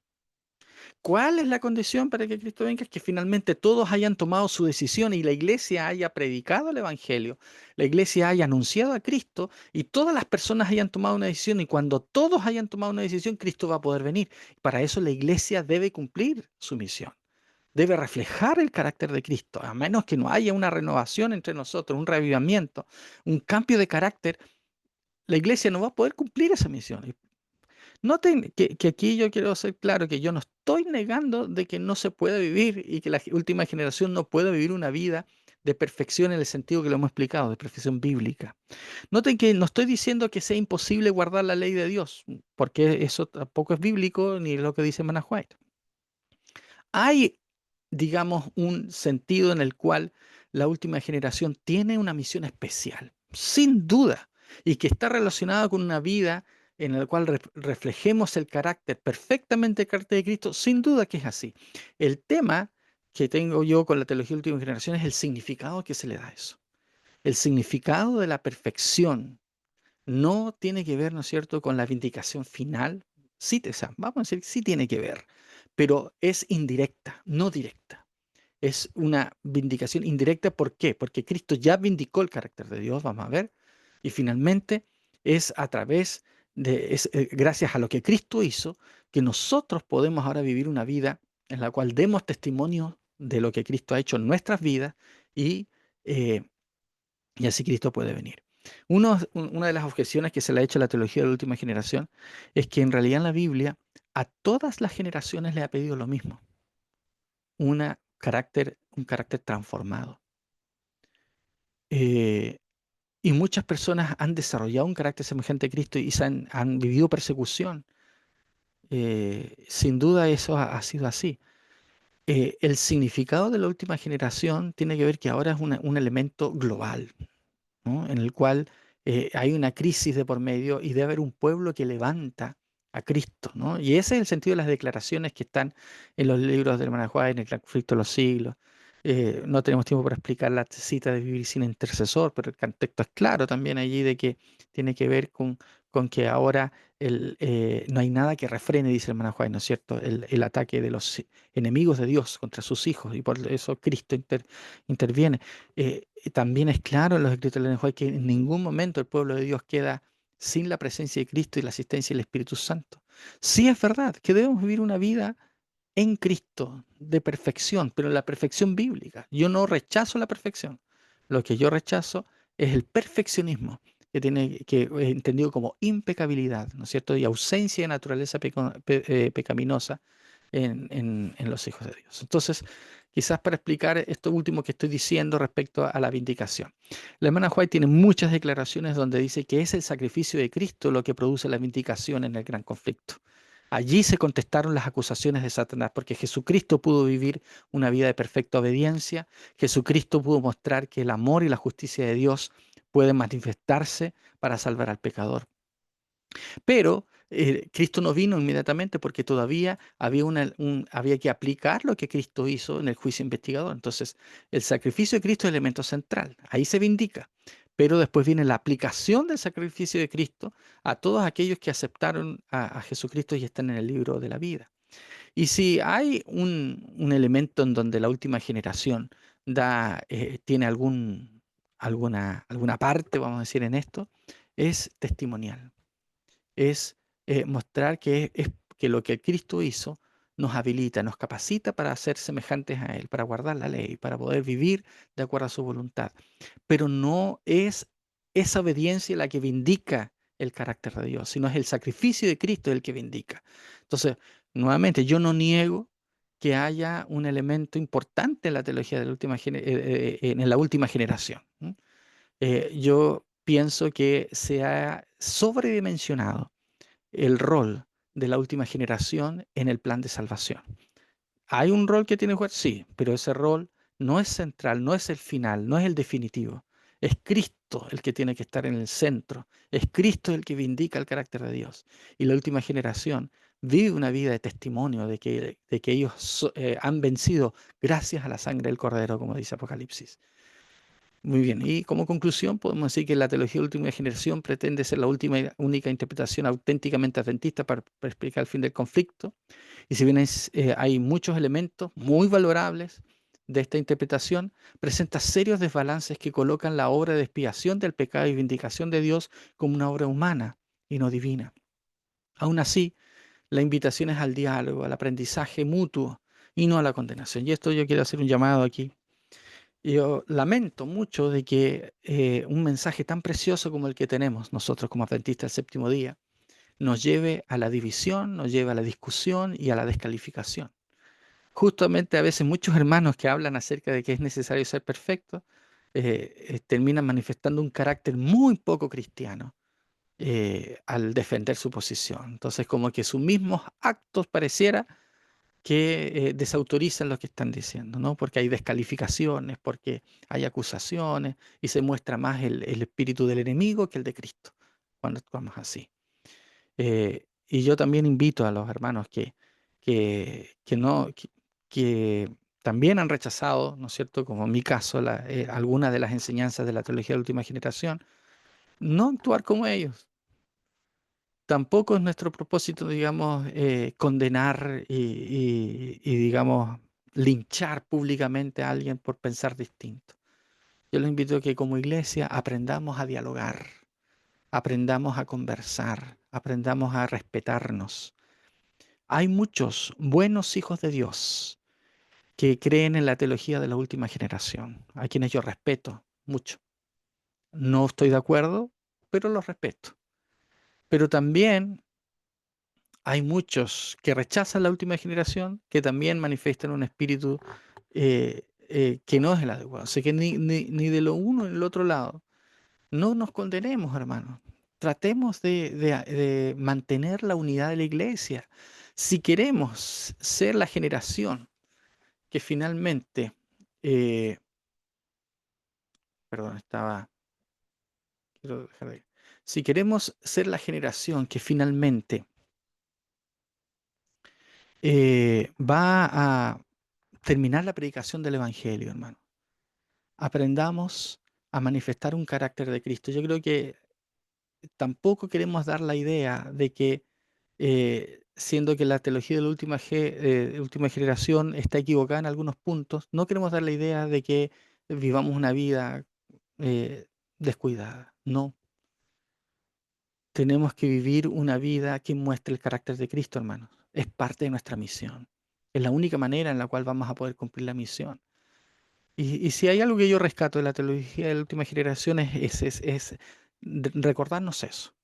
Speaker 5: ¿Cuál es la condición para que Cristo venga? Es que finalmente todos hayan tomado su decisión y la iglesia haya predicado el Evangelio, la iglesia haya anunciado a Cristo y todas las personas hayan tomado una decisión y cuando todos hayan tomado una decisión, Cristo va a poder venir. Para eso la iglesia debe cumplir su misión. Debe reflejar el carácter de Cristo, a menos que no haya una renovación entre nosotros, un revivimiento, un cambio de carácter, la iglesia no va a poder cumplir esa misión. Noten que aquí yo quiero ser claro que yo no estoy negando de que no se puede vivir y que la última generación no puede vivir una vida de perfección en el sentido que lo hemos explicado, de perfección bíblica. Noten que no estoy diciendo que sea imposible guardar la ley de Dios, porque eso tampoco es bíblico ni es lo que dice Mana White. Hay, digamos, un sentido en el cual la última generación tiene una misión especial, sin duda, y que está relacionada con una vida en la cual reflejemos el carácter, perfectamente el carácter de Cristo, sin duda que es así. El tema que tengo yo con la teología de última generación es el significado que se le da a eso. El significado de la perfección no tiene que ver, ¿no es cierto?, con la vindicación final. Sí, vamos a decir, sí tiene que ver, pero es indirecta, no directa. Es una vindicación indirecta. ¿Por qué? Porque Cristo ya vindicó el carácter de Dios, vamos a ver, y finalmente es a través gracias a lo que Cristo hizo, que nosotros podemos ahora vivir una vida en la cual demos testimonio de lo que Cristo ha hecho en nuestras vidas y, eh, y así Cristo puede venir. Una de las objeciones que se le ha hecho a la teología de la última generación es que en realidad en la Biblia a todas las generaciones le ha pedido lo mismo, un carácter transformado. Y muchas personas han desarrollado un carácter semejante a Cristo y han vivido persecución. Sin duda eso ha sido así. El significado de la última generación tiene que ver que ahora es un elemento global, ¿no?, en el cual hay una crisis de por medio y debe haber un pueblo que levanta a Cristo, ¿no? Y ese es el sentido de las declaraciones que están en los libros del hermano Juan, en el conflicto de los siglos. No tenemos tiempo para explicar la cita de vivir sin intercesor, pero el contexto es claro también allí de que tiene que ver con con que ahora no hay nada que refrene, dice el hermano Juan, ¿no es cierto?, el ataque de los enemigos de Dios contra sus hijos, y por eso Cristo interviene. Y también es claro en los escritos del hermano Juan que en ningún momento el pueblo de Dios queda sin la presencia de Cristo y la asistencia del Espíritu Santo. Sí es verdad que debemos vivir una vida en Cristo de perfección, pero la perfección bíblica. Yo no rechazo la perfección. Lo que yo rechazo es el perfeccionismo, que entendido como impecabilidad, ¿no es cierto? Y ausencia de naturaleza pecaminosa en los hijos de Dios. Entonces, quizás para explicar esto último que estoy diciendo respecto a la vindicación. La hermana White tiene muchas declaraciones donde dice que es el sacrificio de Cristo lo que produce la vindicación en el gran conflicto. Allí se contestaron las acusaciones de Satanás, porque Jesucristo pudo vivir una vida de perfecta obediencia, Jesucristo pudo mostrar que el amor y la justicia de Dios pueden manifestarse para salvar al pecador. Pero Cristo no vino inmediatamente porque todavía había que aplicar lo que Cristo hizo en el juicio investigador. Entonces, el sacrificio de Cristo es el elemento central, ahí se vindica. Pero después viene la aplicación del sacrificio de Cristo a todos aquellos que aceptaron a Jesucristo y están en el libro de la vida. Y si hay un elemento en donde la última generación tiene alguna parte, vamos a decir, en esto, es testimonial. Es mostrar que lo que Cristo hizo nos habilita, nos capacita para ser semejantes a Él, para guardar la ley, para poder vivir de acuerdo a su voluntad. Pero no es esa obediencia la que vindica el carácter de Dios, sino es el sacrificio de Cristo el que vindica. Entonces, nuevamente, yo no niego que haya un elemento importante en la teología de en la última generación. Yo pienso que se ha sobredimensionado el rol de la última generación en el plan de salvación. ¿Hay un rol que tiene que jugar? Sí, pero ese rol no es central, no es el final, no es el definitivo. Es Cristo el que tiene que estar en el centro. Es Cristo el que vindica el carácter de Dios. Y la última generación vive una vida de testimonio de que ellos han vencido gracias a la sangre del Cordero, como dice Apocalipsis. Muy bien, y como conclusión podemos decir que la teología de última generación pretende ser la última y única interpretación auténticamente adventista para explicar el fin del conflicto. Y si bien hay muchos elementos muy valorables de esta interpretación, presenta serios desbalances que colocan la obra de expiación del pecado y vindicación de Dios como una obra humana y no divina. Aún así, la invitación es al diálogo, al aprendizaje mutuo y no a la condenación. Y esto yo quiero hacer un llamado aquí. Yo lamento mucho de que un mensaje tan precioso como el que tenemos nosotros como adventistas del séptimo día nos lleve a la división, nos lleve a la discusión y a la descalificación. Justamente a veces muchos hermanos que hablan acerca de que es necesario ser perfecto terminan manifestando un carácter muy poco cristiano al defender su posición. Entonces, como que sus mismos actos pareciera que desautorizan lo que están diciendo, ¿no? Porque hay descalificaciones, porque hay acusaciones y se muestra más el espíritu del enemigo que el de Cristo cuando actuamos así. Y yo también invito a los hermanos que no, que también han rechazado, ¿no es cierto?, como en mi caso, algunas de las enseñanzas de la teología de la última generación, no actuar como ellos. Tampoco es nuestro propósito, digamos, condenar digamos, linchar públicamente a alguien por pensar distinto. Yo les invito a que como iglesia aprendamos a dialogar, aprendamos a conversar, aprendamos a respetarnos. Hay muchos buenos hijos de Dios que creen en la teología de la última generación, a quienes yo respeto mucho. No estoy de acuerdo, pero los respeto. Pero también hay muchos que rechazan la última generación, que también manifiestan un espíritu que no es el adecuado. Así que ni de lo uno ni del otro lado. No nos condenemos, hermanos. Tratemos de mantener la unidad de la iglesia. Si queremos ser la generación que finalmente, eh, perdón, quiero dejar de, si queremos ser la generación que finalmente va a terminar la predicación del Evangelio, hermano, aprendamos a manifestar un carácter de Cristo. Yo creo que tampoco queremos dar la idea de que, siendo que la teología de la última generación está equivocada en algunos puntos, no queremos dar la idea de que vivamos una vida eh, descuidada. No, tenemos que vivir una vida que muestre el carácter de Cristo, hermanos. Es parte de nuestra misión. Es la única manera en la cual vamos a poder cumplir la misión. Y si hay algo que yo rescato de la teología de la última generación es recordarnos eso.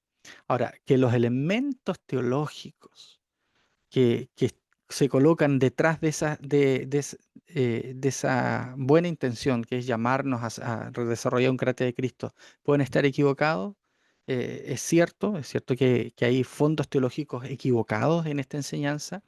Speaker 5: Ahora, que los elementos teológicos que se colocan detrás de esa buena intención, que es llamarnos a desarrollar un carácter de Cristo, pueden estar equivocados. Es cierto que hay fondos teológicos equivocados en esta enseñanza.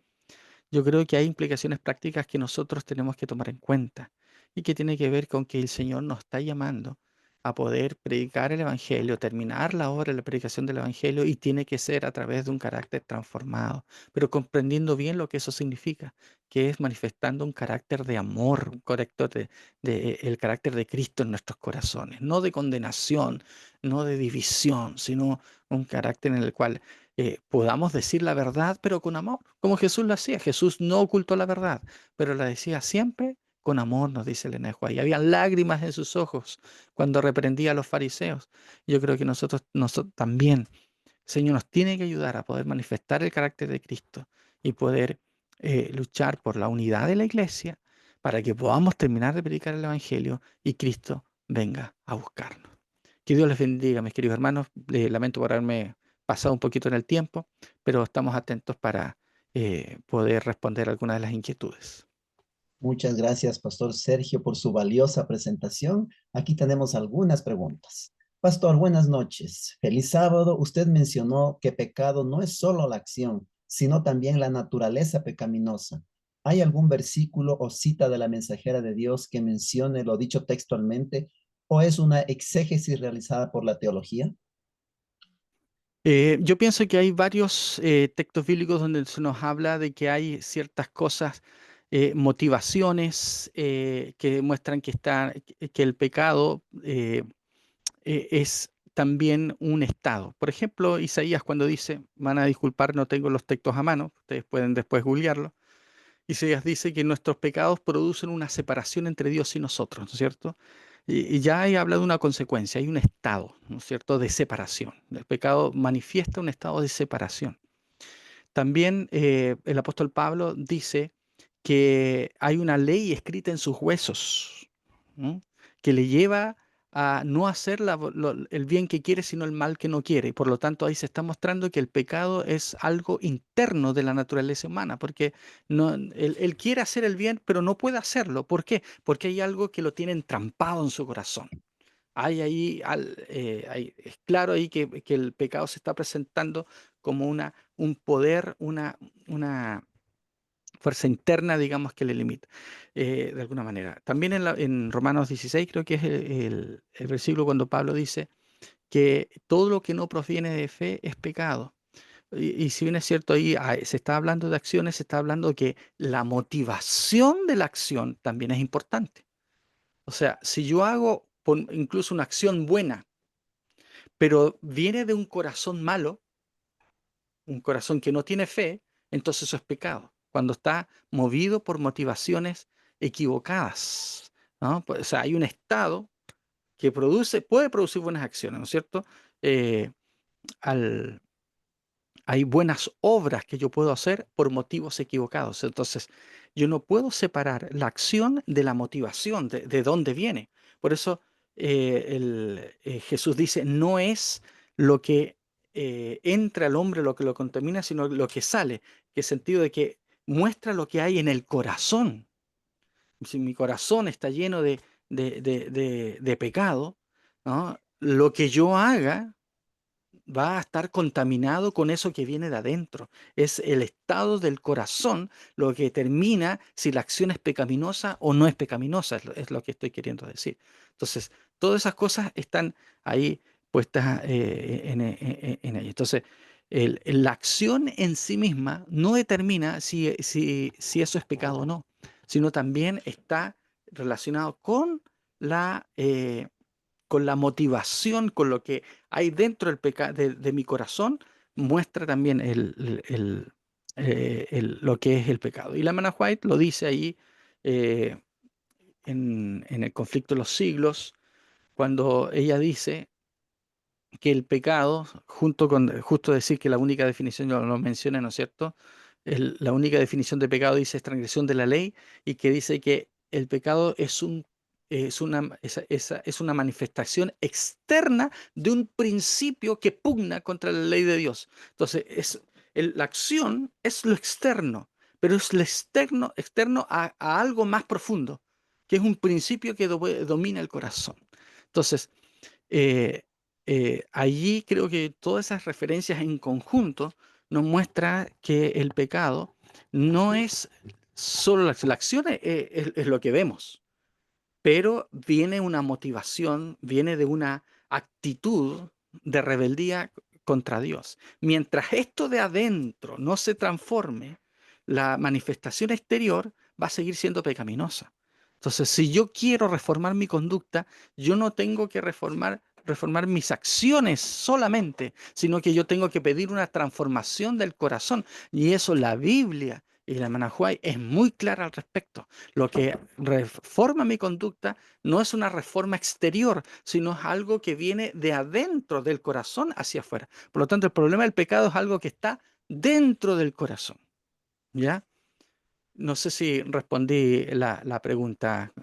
Speaker 5: Yo creo que hay implicaciones prácticas que nosotros tenemos que tomar en cuenta y que tiene que ver con que el Señor nos está llamando a poder predicar el Evangelio, terminar la obra de la predicación del Evangelio, y tiene que ser a través de un carácter transformado, pero comprendiendo bien lo que eso significa, que es manifestando un carácter de amor, un carácter el carácter de Cristo en nuestros corazones, no de condenación, no de división, sino un carácter en el cual podamos decir la verdad, pero con amor, como Jesús lo hacía. Jesús no ocultó la verdad, pero la decía siempre con amor, nos dice el Enejo. Y había lágrimas en sus ojos cuando reprendía a los fariseos. Yo creo que nosotros también, Señor, nos tiene que ayudar a poder manifestar el carácter de Cristo y poder luchar por la unidad de la iglesia para que podamos terminar de predicar el Evangelio y Cristo venga a buscarnos. Que Dios les bendiga, mis queridos hermanos. Lamento por haberme pasado un poquito en el tiempo, pero estamos atentos para poder responder algunas de las inquietudes.
Speaker 1: Muchas gracias, Pastor Sergio, por su valiosa presentación. Aquí tenemos algunas preguntas. Pastor, buenas noches. Feliz sábado. Usted mencionó que pecado no es solo la acción, sino también la naturaleza pecaminosa. ¿Hay algún versículo o cita de la mensajera de Dios que mencione lo dicho textualmente, o es una exégesis realizada por la teología?
Speaker 5: Yo pienso que hay varios textos bíblicos donde se nos habla de que hay ciertas cosas, motivaciones que muestran que el pecado es también un estado. Por ejemplo, Isaías cuando dice, van a disculpar, no tengo los textos a mano, ustedes pueden después googlearlo. Isaías dice que nuestros pecados producen una separación entre Dios y nosotros, ¿no es cierto? Y ya he hablado de una consecuencia, hay un estado, ¿no es cierto?, de separación. El pecado manifiesta un estado de separación. También el apóstol Pablo dice que hay una ley escrita en sus huesos, ¿no?, que le lleva a no hacer el bien que quiere, sino el mal que no quiere. Y por lo tanto, ahí se está mostrando que el pecado es algo interno de la naturaleza humana, porque él quiere hacer el bien, pero no puede hacerlo. ¿Por qué? Porque hay algo que lo tiene entrampado en su corazón. Hay ahí, es claro ahí que el pecado se está presentando como un poder, una fuerza interna, digamos, que le limita, de alguna manera. También en Romanos 16, creo que es el versículo cuando Pablo dice que todo lo que no proviene de fe es pecado. Y si bien es cierto, ahí se está hablando de acciones, se está hablando que la motivación de la acción también es importante. O sea, si yo hago incluso una acción buena, pero viene de un corazón malo, un corazón que no tiene fe, entonces eso es pecado. Cuando está movido por motivaciones equivocadas, ¿no? O sea, hay un estado que puede producir buenas acciones, ¿no es cierto? Eh, Hay buenas obras que yo puedo hacer por motivos equivocados. Entonces, yo no puedo separar la acción de la motivación, de dónde viene. Por eso Jesús dice, no es lo que entra al hombre lo que lo contamina, sino lo que sale. Que sentido de que muestra lo que hay en el corazón. Si mi corazón está lleno de pecado, ¿no?, lo que yo haga va a estar contaminado con eso que viene de adentro. Es el estado del corazón lo que determina si la acción es pecaminosa o no es pecaminosa, es lo que estoy queriendo decir. Entonces, todas esas cosas están ahí puestas en ahí. Entonces, la acción en sí misma no determina si eso es pecado o no, sino también está relacionado con con la motivación, con lo que hay dentro de mi corazón, muestra también lo que es el pecado. Y la hermana White lo dice ahí eh, en el conflicto de los siglos, cuando ella dice que el pecado, justo decir que la única definición, yo lo mencioné, ¿no es cierto? La única definición de pecado dice es transgresión de la ley, y que dice que el pecado es una manifestación externa de un principio que pugna contra la ley de Dios. Entonces, la acción es lo externo, pero es lo externo a algo más profundo, que es un principio que domina el corazón. Entonces, eh, allí creo que todas esas referencias en conjunto nos muestra que el pecado no es solo la acción, es lo que vemos, pero viene una motivación, viene de una actitud de rebeldía contra Dios. Mientras esto de adentro no se transforme, la manifestación exterior va a seguir siendo pecaminosa. Entonces, si yo quiero reformar mi conducta, yo no tengo que reformar mis acciones solamente, sino que yo tengo que pedir una transformación del corazón. Y eso la Biblia y la hermana White es muy clara al respecto. Lo que reforma mi conducta no es una reforma exterior, sino es algo que viene de adentro del corazón hacia afuera. Por lo tanto, el problema del pecado es algo que está dentro del corazón. ¿Ya? No sé si respondí la pregunta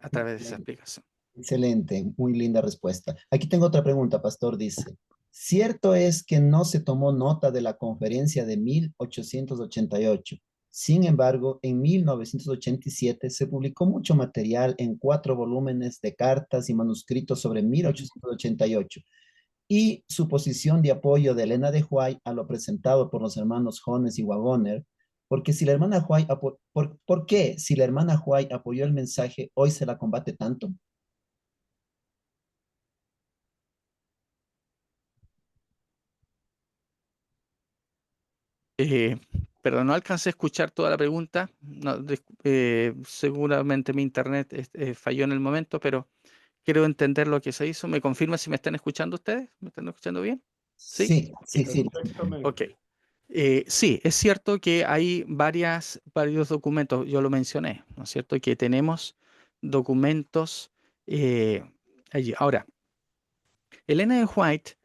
Speaker 5: a través de esa explicación.
Speaker 1: Excelente, muy linda respuesta. Aquí tengo otra pregunta, pastor. Dice, ¿cierto es que no se tomó nota de la conferencia de 1888? Sin embargo, en 1987 se publicó mucho material en 4 volúmenes de cartas y manuscritos sobre 1888 y su posición de apoyo de Elena de White a lo presentado por los hermanos Jones y Wagoner, porque si la hermana White, ¿por qué si la hermana White apoyó el mensaje, hoy se la combate tanto?
Speaker 5: Eh, Perdón, no alcancé a escuchar toda la pregunta. No, seguramente mi internet falló en el momento, pero quiero entender lo que se hizo. ¿Me confirma si me están escuchando ustedes? ¿Me están escuchando bien? ¿Sí?
Speaker 1: Sí, sí, sí.
Speaker 5: Ok.
Speaker 4: Perfectamente.
Speaker 5: Sí, es cierto que hay varios documentos, yo lo mencioné, ¿no es cierto? Que tenemos documentos eh, allí. Ahora, Elena de White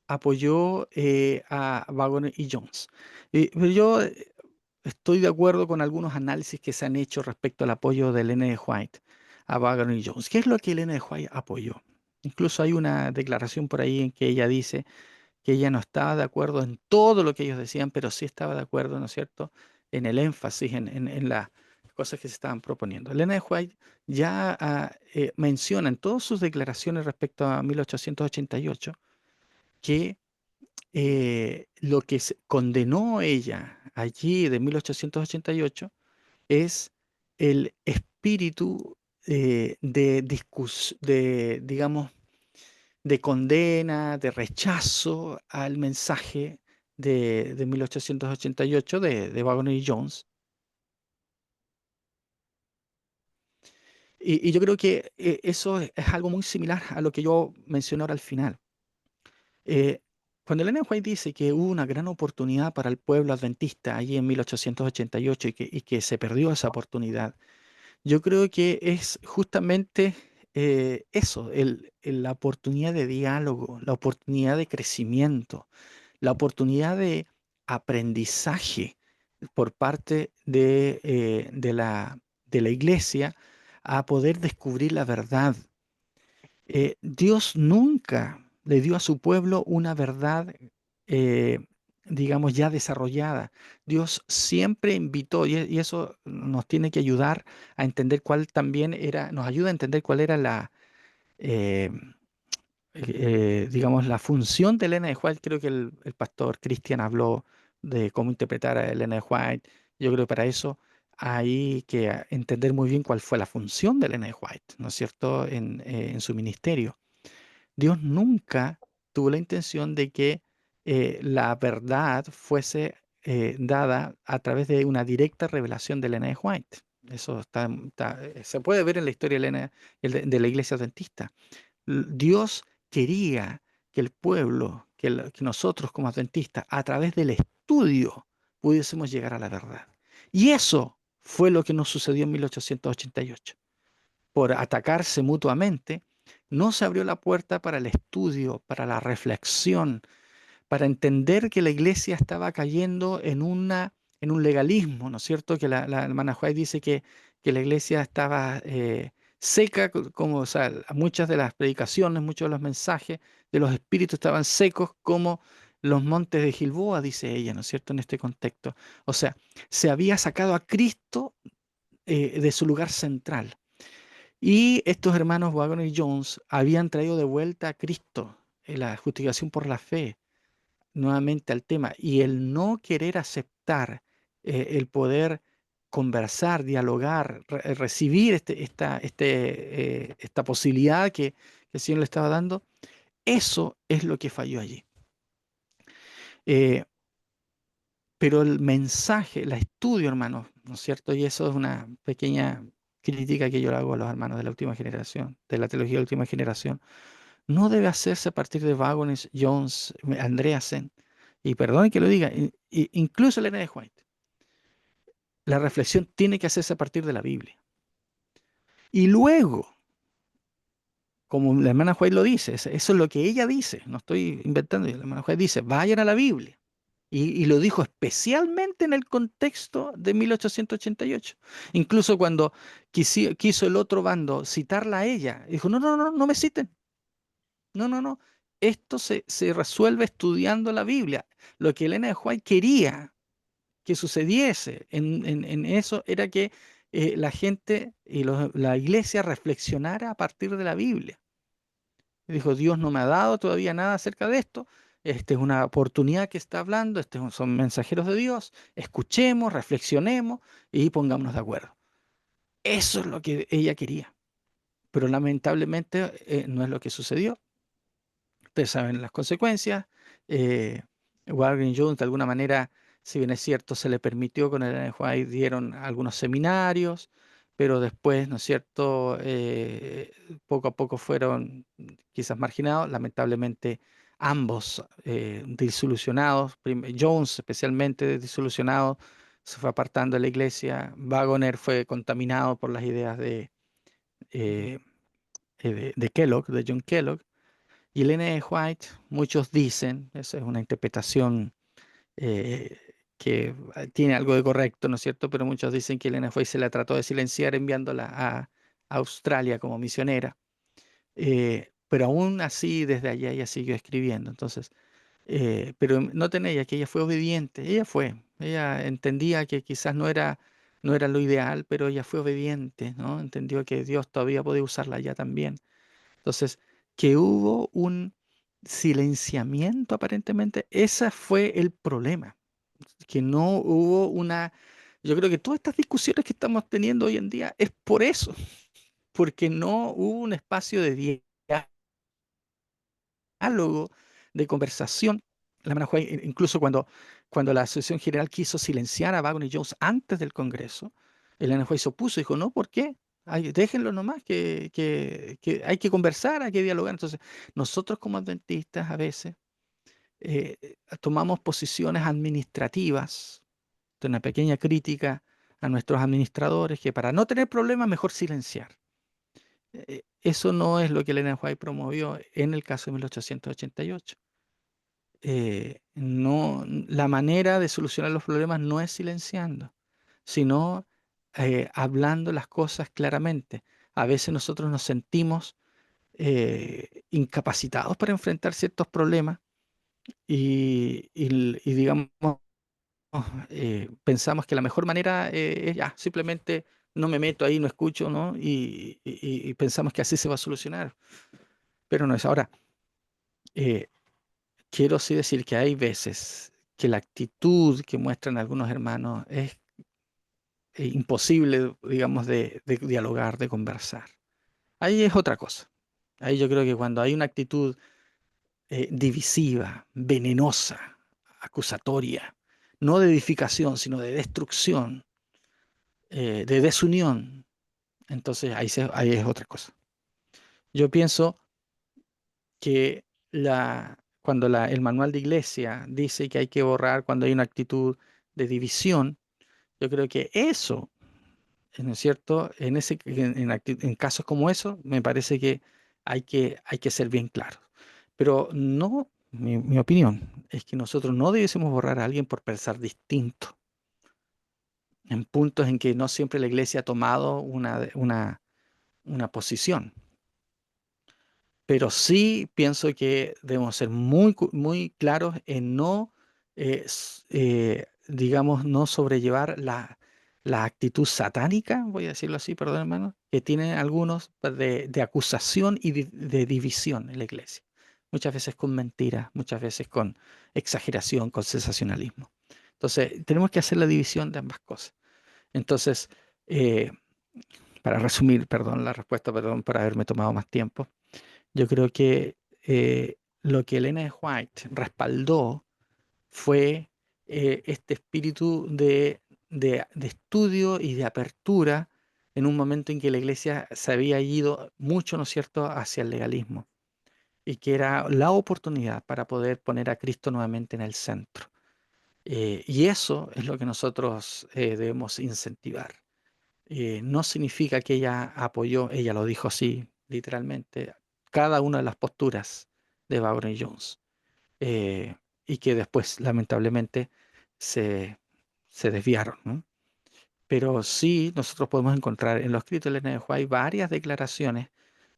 Speaker 5: apoyó a Wagner y Jones. Pero yo estoy de acuerdo con algunos análisis que se han hecho respecto al apoyo de Elena de White a Wagner y Jones. ¿Qué es lo que Elena de White apoyó? Incluso hay una declaración por ahí en que ella dice que ella no estaba de acuerdo en todo lo que ellos decían, pero sí estaba de acuerdo, ¿no es cierto?, en el énfasis, en las cosas que se estaban proponiendo. Elena de White ya menciona en todas sus declaraciones respecto a 1888 que lo que condenó ella allí de 1888 es el espíritu digamos, de condena, de rechazo al mensaje de 1888 de Wagner y Jones. Y yo creo que eso es algo muy similar a lo que yo mencioné ahora al final. Eh, Cuando Elena White dice que hubo una gran oportunidad para el pueblo adventista allí en 1888 y que se perdió esa oportunidad, yo creo que es justamente eso, la oportunidad de diálogo, la oportunidad de crecimiento, la oportunidad de aprendizaje por parte de la iglesia a poder descubrir la verdad. Dios nunca le dio a su pueblo una verdad, eh, digamos, ya desarrollada. Dios siempre invitó, y eso nos tiene que ayudar a entender cuál también era, nos ayuda a entender cuál era eh, digamos, la función de Elena de White. Creo que el pastor Cristian habló de cómo interpretar a Elena de White. Yo creo que para eso hay que entender muy bien cuál fue la función de Elena de White, ¿no es cierto?, en su ministerio. Dios nunca tuvo la intención de que la verdad fuese dada a través de una directa revelación de Elena de White. Eso se puede ver en la historia de la iglesia adventista. Dios quería que el pueblo, que nosotros como adventistas, a través del estudio, pudiésemos llegar a la verdad. Y eso fue lo que nos sucedió en 1888. Por atacarse mutuamente, no se abrió la puerta para el estudio, para la reflexión, para entender que la iglesia estaba cayendo en un legalismo, ¿no es cierto? Que la hermana White dice que la iglesia estaba seca, como, o sea, muchas de las predicaciones, muchos de los mensajes de los espíritus estaban secos como los montes de Gilboa, dice ella, ¿no es cierto? En este contexto. O sea, se había sacado a Cristo de su lugar central. Y estos hermanos Wagner y Jones habían traído de vuelta a Cristo, la justificación por la fe, nuevamente al tema. Y el no querer aceptar el poder conversar, dialogar, recibir esta posibilidad que el Señor le estaba dando, eso es lo que falló allí. Eh, pero el mensaje, el estudio, hermanos, ¿no es cierto? Y eso es una pequeña crítica que yo le hago a los hermanos de la última generación, de la teología de la última generación. No debe hacerse a partir de Wagner, Jones, Andreasen, y perdón que lo diga, incluso Elena de White. La reflexión tiene que hacerse a partir de la Biblia. Y luego, como la hermana White lo dice, eso es lo que ella dice, no estoy inventando, la hermana White dice, vayan a la Biblia. Y lo dijo especialmente en el contexto de 1888. Incluso cuando quiso el otro bando citarla a ella, dijo, no, no, no, no me citen. No, no, no. Esto se resuelve estudiando la Biblia. Lo que Elena de White quería que sucediese en eso era que la gente y la iglesia reflexionara a partir de la Biblia. Y dijo, Dios no me ha dado todavía nada acerca de esto. Esta es una oportunidad que está hablando, son mensajeros de Dios. Escuchemos, reflexionemos y pongámonos de acuerdo. Eso es lo que ella quería. Pero lamentablemente no es lo que sucedió. Ustedes saben las consecuencias. Wagner Jones, de alguna manera, si bien es cierto, se le permitió con el White, dieron algunos seminarios, pero después, ¿no es cierto?, poco a poco fueron quizás marginados. Lamentablemente, ambos disolucionados, Jones especialmente disolucionado, se fue apartando de la iglesia. Wagner fue contaminado por las ideas de Kellogg, de John Kellogg. Y Elena de White, muchos dicen, esa es una interpretación eh, que tiene algo de correcto, ¿no es cierto? Pero muchos dicen que Elena de White se la trató de silenciar enviándola a Australia como misionera. Pero aún así, desde allá ella siguió escribiendo. Entonces, pero noten ella que ella fue obediente. Ella entendía que quizás no era lo ideal, pero ella fue obediente, ¿no? Entendió que Dios todavía podía usarla allá también. Entonces, que hubo un silenciamiento aparentemente, ese fue el problema, que no hubo una... Yo creo que todas estas discusiones que estamos teniendo hoy en día es por eso, porque no hubo un espacio de diálogo, de conversación. La hermana White, incluso cuando la Asociación General quiso silenciar a Wagner y Jones antes del Congreso, el hermana White se opuso y dijo, no, ¿por qué? Déjenlo nomás, que hay que conversar, hay que dialogar. Entonces, nosotros como adventistas a veces tomamos posiciones administrativas, una pequeña crítica a nuestros administradores, que para no tener problemas, mejor silenciar. Eso no es lo que Elena White promovió en el caso de 1888. No, la manera de solucionar los problemas no es silenciando, sino hablando las cosas claramente. A veces nosotros nos sentimos incapacitados para enfrentar ciertos problemas y digamos, pensamos que la mejor manera es ya, simplemente no me meto ahí, no escucho, ¿no? Y pensamos que así se va a solucionar, pero no es. Ahora, eh, quiero sí decir que hay veces que la actitud que muestran algunos hermanos es imposible, digamos, de dialogar, de conversar. Ahí es otra cosa. Ahí yo creo que cuando hay una actitud divisiva, venenosa, acusatoria, no de edificación, sino de destrucción, de desunión, entonces ahí es otra cosa. Yo pienso que el manual de iglesia dice que hay que borrar cuando hay una actitud de división, yo creo que eso, ¿no es cierto? En casos como eso, me parece que hay que ser bien claros. Pero no, mi opinión es que nosotros no debiésemos borrar a alguien por pensar distinto, en puntos en que no siempre la iglesia ha tomado una posición. Pero sí pienso que debemos ser muy claros en no, digamos, no sobrellevar la actitud satánica, voy a decirlo así, perdón hermano, que tienen algunos de acusación y de división en la iglesia. Muchas veces con mentiras, muchas veces con exageración, con sensacionalismo. Entonces, tenemos que hacer la división de ambas cosas. Entonces, eh, para resumir, perdón, la respuesta, perdón por haberme tomado más tiempo. Yo creo que lo que Elena de White respaldó fue este espíritu de estudio y de apertura en un momento en que la iglesia se había ido mucho, ¿no es cierto?, hacia el legalismo y que era la oportunidad para poder poner a Cristo nuevamente en el centro. Y eso es lo que nosotros debemos incentivar. No significa que ella apoyó, ella lo dijo así, literalmente, cada una de las posturas de Bowron y Jones, eh, y que después, lamentablemente, se, se desviaron, ¿no? Pero sí, nosotros podemos encontrar en los escritos de Elena de White varias declaraciones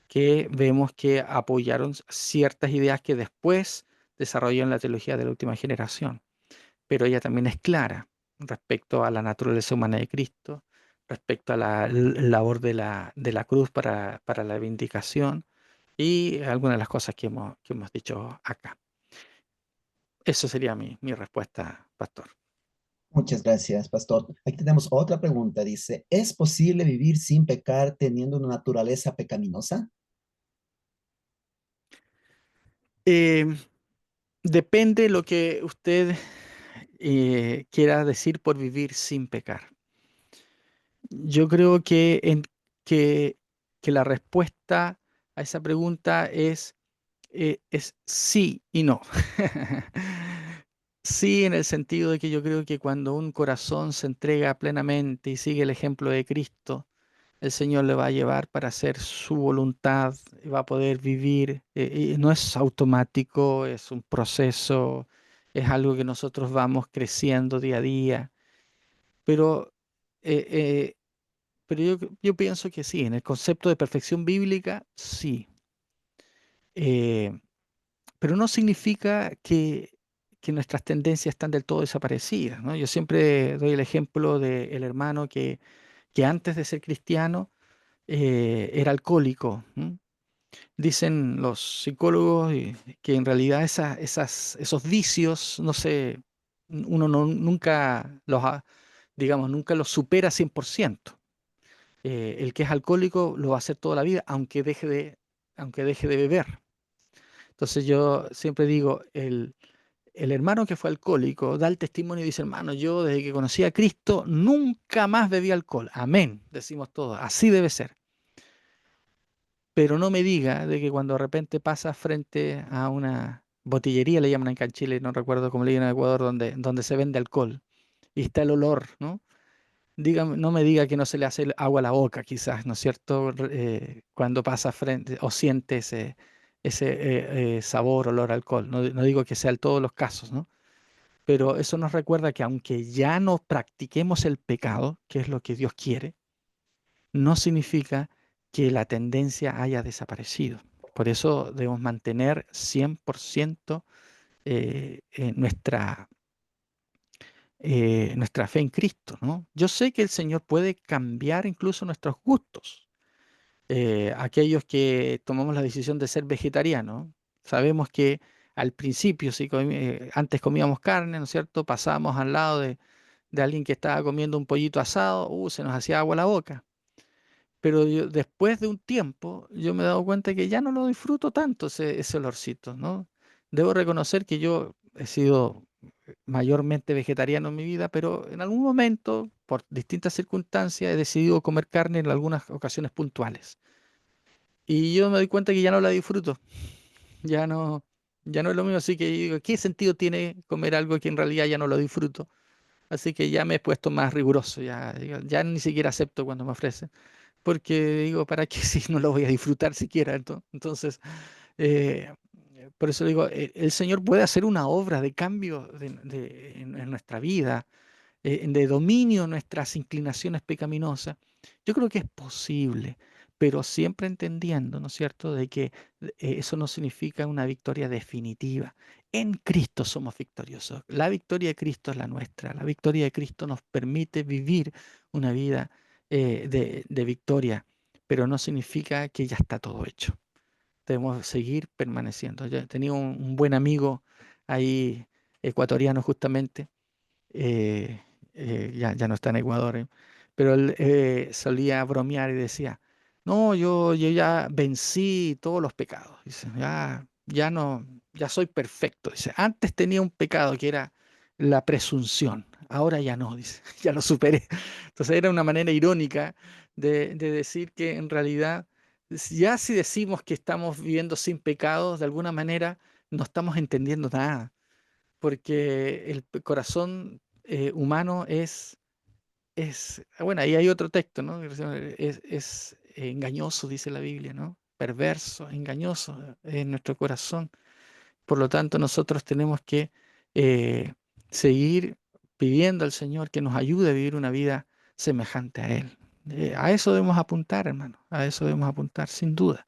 Speaker 5: que vemos que apoyaron ciertas ideas que después desarrolló en la teología de la última generación, pero ella también es clara respecto a la naturaleza humana de Cristo, respecto a la labor de la cruz para la vindicación y algunas de las cosas que hemos dicho acá. Eso sería mi respuesta, pastor.
Speaker 1: Muchas gracias, pastor. Aquí tenemos otra pregunta. Dice, ¿es posible vivir sin pecar teniendo una naturaleza pecaminosa?
Speaker 5: Eh, Depende lo que usted quiera decir por vivir sin pecar. Yo creo que, que la respuesta a esa pregunta es sí y no. Sí, en el sentido de que yo creo que cuando un corazón se entrega plenamente y sigue el ejemplo de Cristo, el Señor le va a llevar para hacer su voluntad y va a poder vivir. Y no es automático, es un proceso, es algo que nosotros vamos creciendo día a día. Pero, eh, eh, pero yo pienso que sí, en el concepto de perfección bíblica, sí. Eh, pero no significa que nuestras tendencias están del todo desaparecidas, ¿no? Yo siempre doy el ejemplo del hermano que antes de ser cristiano era alcohólico. Dicen los psicólogos que en realidad esos vicios, no sé, uno nunca digamos, nunca los supera 100%. El que es alcohólico lo va a hacer toda la vida, aunque deje de beber. Entonces yo siempre digo, el hermano que fue alcohólico da el testimonio y dice, hermano, yo desde que conocí a Cristo nunca más bebí alcohol. Amén, decimos todos, así debe ser. Pero no me diga de que cuando de repente pasa frente a una botillería, le llaman acá en Chile, no recuerdo cómo le llaman en Ecuador, donde se vende alcohol y está el olor, ¿no? No me diga que no se le hace agua a la boca, quizás, ¿no es cierto? Cuando pasa frente o siente ese sabor, olor a alcohol. No digo que sea en todos los casos, ¿no? Pero eso nos recuerda que aunque ya no practiquemos el pecado, que es lo que Dios quiere, no significa que la tendencia haya desaparecido. Por eso debemos mantener 100% nuestra fe en Cristo, ¿no? Yo sé que el Señor puede cambiar incluso nuestros gustos. Aquellos que tomamos la decisión de ser vegetarianos, sabemos que al principio, si antes comíamos carne, ¿no es cierto? Pasábamos al lado de alguien que estaba comiendo un pollito asado, se nos hacía agua la boca. Pero después de un tiempo, yo me he dado cuenta que ya no lo disfruto tanto ese olorcito, ¿no? Debo reconocer que yo he sido mayormente vegetariano en mi vida, pero en algún momento, por distintas circunstancias, he decidido comer carne en algunas ocasiones puntuales. Y yo me doy cuenta que ya no la disfruto, ya no, ya no es lo mismo, así que digo, ¿qué sentido tiene comer algo que en realidad ya no lo disfruto? Así que ya me he puesto más riguroso, ya, ya ni siquiera acepto cuando me ofrecen, porque digo, ¿para qué si no lo voy a disfrutar siquiera? Entonces, eh, por eso digo, el Señor puede hacer una obra de cambio en nuestra vida, de dominio de nuestras inclinaciones pecaminosas. Yo creo que es posible, pero siempre entendiendo, ¿no es cierto?, de que eso no significa una victoria definitiva. En Cristo somos victoriosos. La victoria de Cristo es la nuestra. La victoria de Cristo nos permite vivir una vida de victoria, pero no significa que ya está todo hecho. Debemos seguir permaneciendo. Yo tenía un buen amigo ahí, ecuatoriano justamente, eh, ya no está en Ecuador, pero él solía bromear y decía, no, yo ya vencí todos los pecados, dice, ya no, ya soy perfecto, dice, antes tenía un pecado que era la presunción, ahora ya no, dice, ya lo superé. Entonces era una manera irónica de decir que en realidad, ya si decimos que estamos viviendo sin pecados, de alguna manera no estamos entendiendo nada porque el corazón humano bueno, ahí hay otro texto, ¿no? Es engañoso, dice la Biblia, ¿no? Perverso, engañoso es nuestro corazón. Por lo tanto, nosotros tenemos que eh, seguir pidiendo al Señor que nos ayude a vivir una vida semejante a Él. A eso debemos apuntar, hermano, a eso debemos apuntar, sin duda.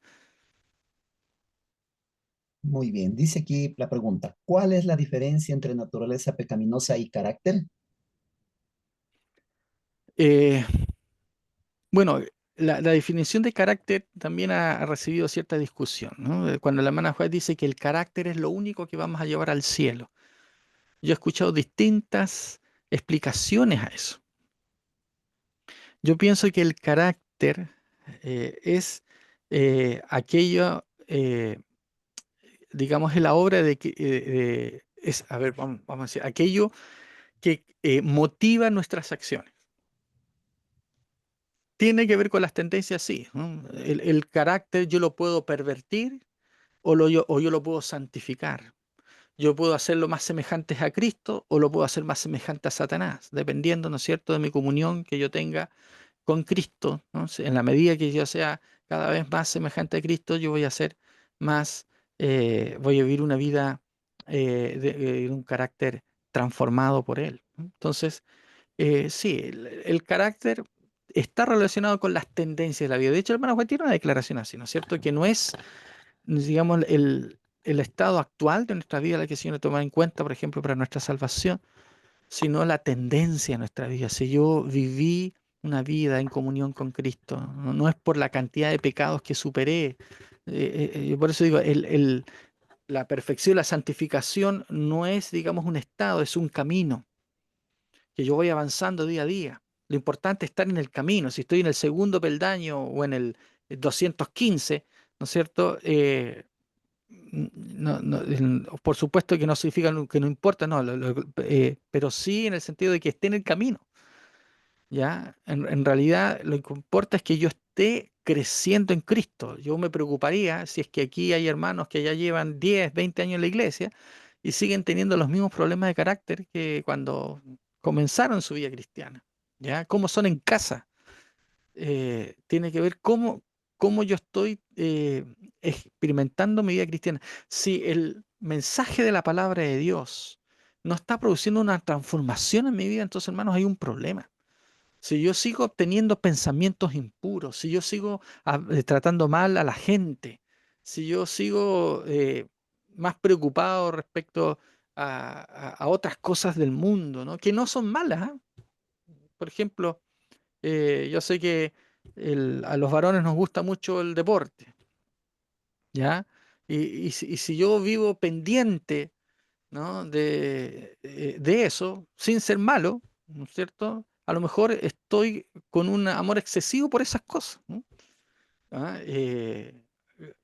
Speaker 1: Muy bien, dice aquí la pregunta, ¿cuál es la diferencia entre naturaleza pecaminosa y carácter?
Speaker 5: Eh, Bueno, la definición de carácter también ha recibido cierta discusión, ¿no? Cuando la hermana Juárez dice que el carácter es lo único que vamos a llevar al cielo. Yo he escuchado distintas explicaciones a eso. Yo pienso que el carácter es aquello, digamos, es la obra de que, a ver, vamos a decir, aquello que motiva nuestras acciones. Tiene que ver con las tendencias, sí, ¿no? El carácter yo lo puedo pervertir o yo lo puedo santificar. Yo puedo hacerlo más semejante a Cristo o lo puedo hacer más semejante a Satanás, dependiendo, ¿no es cierto?, de mi comunión que yo tenga con Cristo, ¿no? En la medida que yo sea cada vez más semejante a Cristo, yo voy a ser más, voy a vivir una vida de un carácter transformado por Él, ¿no? Entonces, sí, el carácter está relacionado con las tendencias de la vida. De hecho, el hermano Juan tiene una declaración así, ¿no es cierto?, que no es digamos, el estado actual de nuestra vida la que el Señor toma en cuenta, por ejemplo, para nuestra salvación, sino la tendencia de nuestra vida. Si yo viví una vida en comunión con Cristo, no es por la cantidad de pecados que superé. Yo por eso digo, la perfección, la santificación no es, digamos, un estado, es un camino que yo voy avanzando día a día. Lo importante es estar en el camino. Si estoy en el segundo peldaño o en el 215, ¿no es cierto? Por supuesto que no significa que no importa, no, pero sí en el sentido de que esté en el camino, ¿ya? En realidad lo que importa es que yo esté creciendo en Cristo. Yo me preocuparía si es que aquí hay hermanos que ya llevan 10, 20 años en la iglesia y siguen teniendo los mismos problemas de carácter que cuando comenzaron su vida cristiana, ¿ya? ¿Cómo son en casa? Tiene que ver cómo yo estoy experimentando mi vida cristiana. Si el mensaje de la palabra de Dios no está produciendo una transformación en mi vida, entonces, hermanos, hay un problema. Si yo sigo teniendo pensamientos impuros, si yo sigo tratando mal a la gente, si yo sigo más preocupado respecto a otras cosas del mundo, ¿no? Que no son malas, ¿ah? Por ejemplo, yo sé que a los varones nos gusta mucho el deporte, ¿ya? Y si yo vivo pendiente, ¿no?, de eso, sin ser malo, ¿no es cierto? A lo mejor estoy con un amor excesivo por esas cosas, ¿no? ¿Ah?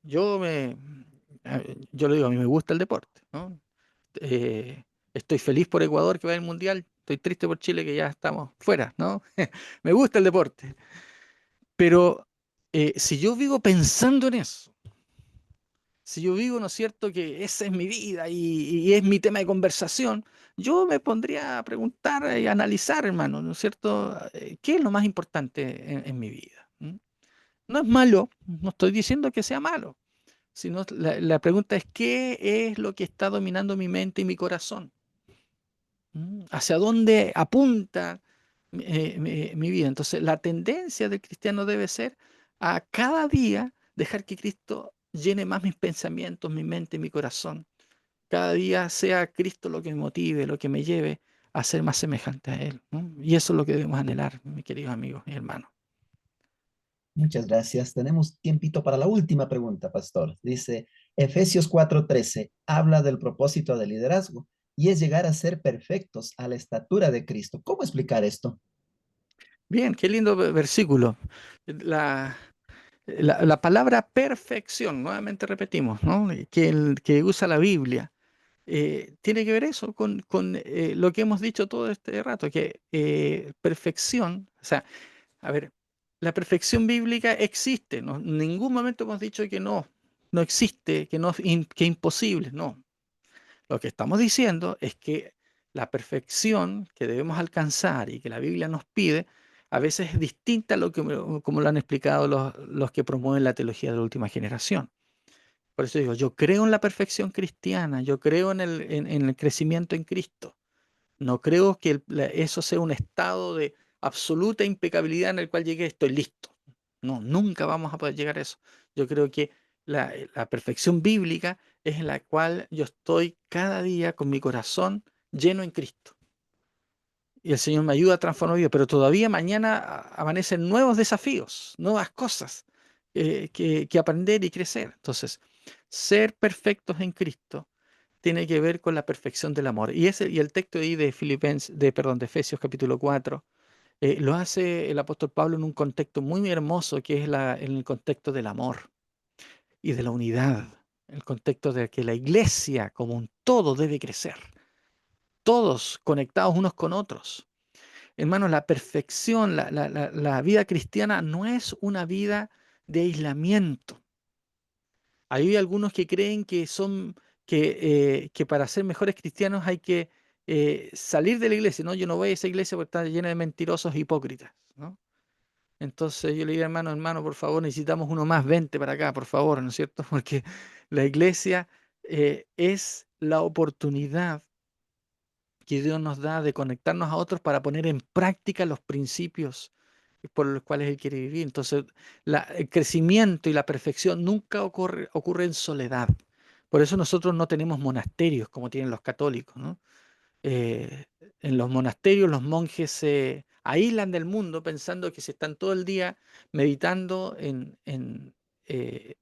Speaker 5: Yo me, yo le digo, a mí me gusta el deporte, ¿no? Estoy feliz por Ecuador que va al Mundial, estoy triste por Chile que ya estamos fuera, ¿no? Me gusta el deporte, pero si yo vivo pensando en eso, si yo vivo, ¿no es cierto?, que esa es mi vida y es mi tema de conversación, yo me pondría a preguntar y a analizar, hermano, ¿no es cierto?, ¿qué es lo más importante en mi vida? ¿Mm? No es malo, no estoy diciendo que sea malo, sino la pregunta es, ¿qué es lo que está dominando mi mente y mi corazón? ¿Mm? ¿Hacia dónde apunta mi vida? Entonces, la tendencia del cristiano debe ser a cada día dejar que Cristo llene más mis pensamientos, mi mente, mi corazón. Cada día sea Cristo lo que me motive, lo que me lleve a ser más semejante a Él, ¿no? Y eso es lo que debemos anhelar, mis queridos amigos y hermanos.
Speaker 1: Muchas gracias. Tenemos tiempito para la última pregunta, pastor. Dice, Efesios 4:13 habla del propósito del liderazgo y es llegar a ser perfectos a la estatura de Cristo. ¿Cómo explicar esto?
Speaker 5: Bien, qué lindo versículo. La, la palabra perfección, nuevamente repetimos, ¿no? Que usa la Biblia, tiene que ver eso con lo que hemos dicho todo este rato, que perfección, o sea, a ver, la perfección bíblica existe, ¿no? En ningún momento hemos dicho que no existe, que no, que es imposible, no. Lo que estamos diciendo es que la perfección que debemos alcanzar y que la Biblia nos pide, a veces es distinta a lo que, como lo han explicado los que promueven la teología de la última generación. Por eso digo, yo creo en la perfección cristiana, yo creo en el crecimiento en Cristo. No creo que eso sea un estado de absoluta impecabilidad en el cual llegué, estoy listo. No, nunca vamos a poder llegar a eso. Yo creo que la perfección bíblica es en la cual yo estoy cada día con mi corazón lleno en Cristo. Y el Señor me ayuda a transformar mi vida, pero todavía mañana amanecen nuevos desafíos, nuevas cosas que aprender y crecer. Entonces, ser perfectos en Cristo tiene que ver con la perfección del amor. Y el texto ahí de de Efesios capítulo 4, lo hace el apóstol Pablo en un contexto muy hermoso, que es en el contexto del amor y de la unidad, el contexto de que la iglesia como un todo debe crecer, todos conectados unos con otros. Hermanos, la perfección, la vida cristiana no es una vida de aislamiento. Hay algunos que creen que para ser mejores cristianos hay que salir de la iglesia, ¿no? Yo no voy a esa iglesia porque está llena de mentirosos e hipócritas, ¿no? Entonces yo le diría, hermano, por favor, necesitamos uno más, vente para acá, por favor, ¿no es cierto? Porque la iglesia es la oportunidad que Dios nos da de conectarnos a otros para poner en práctica los principios por los cuales Él quiere vivir. Entonces, el crecimiento y la perfección nunca ocurre en soledad. Por eso nosotros no tenemos monasterios como tienen los católicos, ¿no? Eh, en los monasterios los monjes se aíslan del mundo pensando que si están todo el día meditando eh,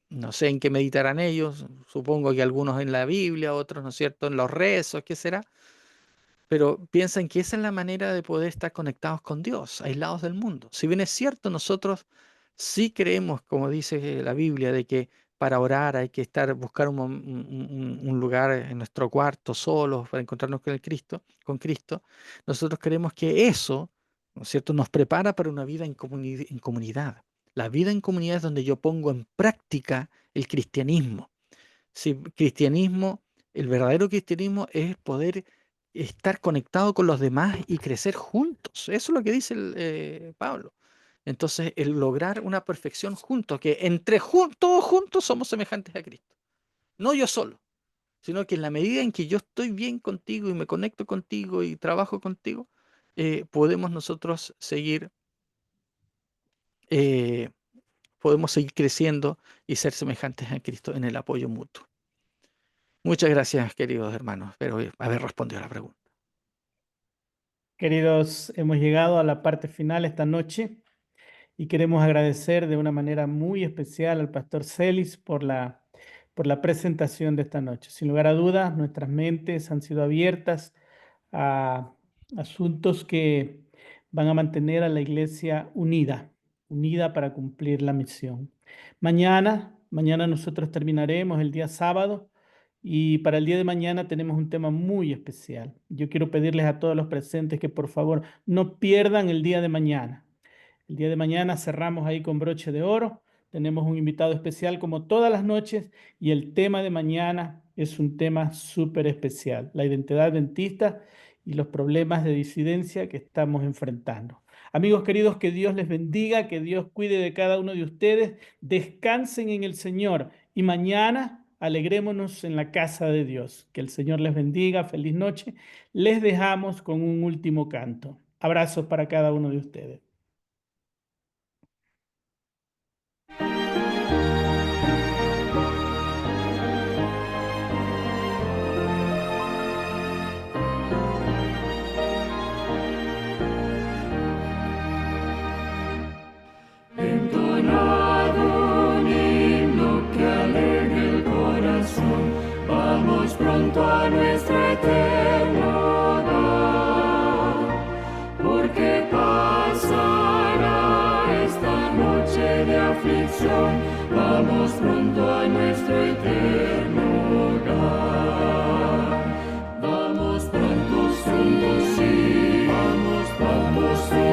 Speaker 5: no sé en qué meditarán ellos, supongo que algunos en la Biblia, otros, ¿no es cierto?, en los rezos, ¿qué será? Pero piensan que esa es la manera de poder estar conectados con Dios, aislados del mundo. Si bien es cierto, nosotros sí creemos, como dice la Biblia, de que para orar hay que buscar un lugar en nuestro cuarto solos para encontrarnos con Cristo. Nosotros creemos que eso, ¿no es cierto?, nos prepara para una vida en comunidad. La vida en comunidad es donde yo pongo en práctica el cristianismo. Si cristianismo, el verdadero cristianismo es poder estar conectado con los demás y crecer juntos. Eso es lo que dice Pablo. Entonces, el lograr una perfección juntos, que todos juntos somos semejantes a Cristo. No yo solo, sino que en la medida en que yo estoy bien contigo y me conecto contigo y trabajo contigo, podemos nosotros eh, podemos seguir creciendo y ser semejantes a Cristo en el apoyo mutuo. Muchas gracias, queridos hermanos. Espero haber respondido a la pregunta.
Speaker 3: Queridos, hemos llegado a la parte final esta noche y queremos agradecer de una manera muy especial al pastor Celis por la presentación de esta noche. Sin lugar a dudas, nuestras mentes han sido abiertas a asuntos que van a mantener a la iglesia unida, unida para cumplir la misión. Mañana nosotros terminaremos el día sábado Y para el día de mañana tenemos un tema muy especial. Yo quiero pedirles a todos los presentes que por favor no pierdan el día de mañana. El día de mañana cerramos ahí con broche de oro. Tenemos un invitado especial como todas las noches y el tema de mañana es un tema súper especial, la identidad adventista y los problemas de disidencia que estamos enfrentando. Amigos queridos, que Dios les bendiga, que Dios cuide de cada uno de ustedes, descansen en el Señor y mañana alegrémonos en la casa de Dios. Que el Señor les bendiga, feliz noche. Les dejamos con un último canto. Abrazos para cada uno de ustedes.
Speaker 2: Entonado un himno que alegre el corazón, vamos pronto a nuestro eterno hogar, porque pasará esta noche de aflicción, vamos pronto a nuestro eterno hogar. Vamos pronto, sí, vamos pronto, sí,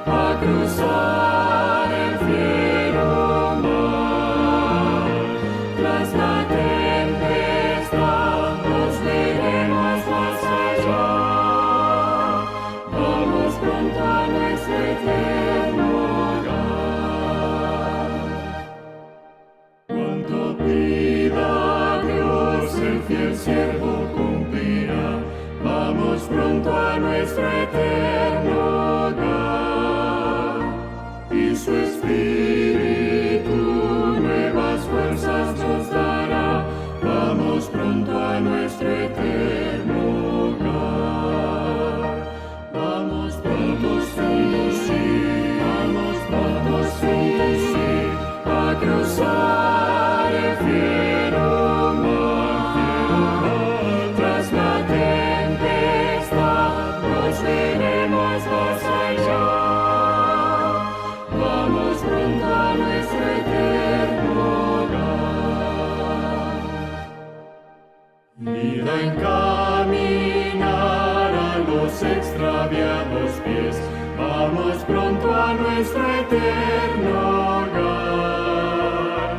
Speaker 2: a cruzar el fiero mar. Tras la tempestad nos veremos más allá. Vamos pronto a nuestro eterno hogar. Cuanto pida Dios, el fiel siervo cumplirá. Vamos pronto a nuestro eterno hogar. Y su Espíritu nuevas fuerzas nos dará. Vamos pronto a nuestro eterno hogar. Vamos pronto, sí, vamos pronto, sí, a cruzar el fiero mar. Tras la tempestad nos veremos más allá. Vamos pronto a nuestro eterno hogar. Vida encaminar a los extraviados pies. Vamos pronto a nuestro eterno hogar.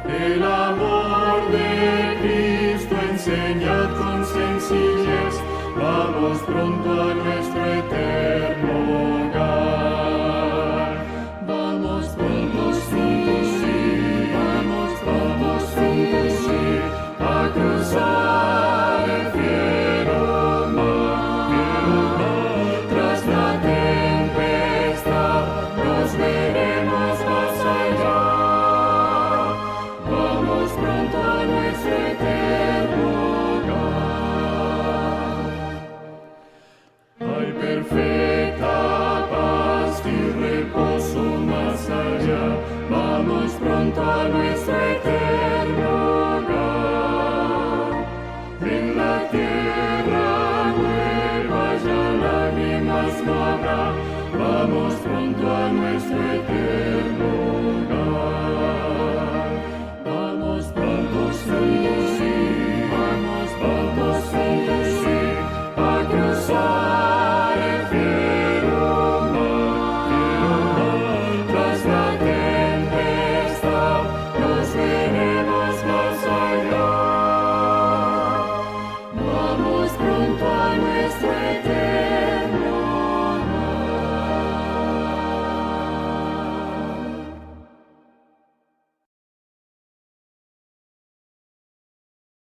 Speaker 2: El amor de Cristo enseñad con sencillez. Vamos pronto a nuestro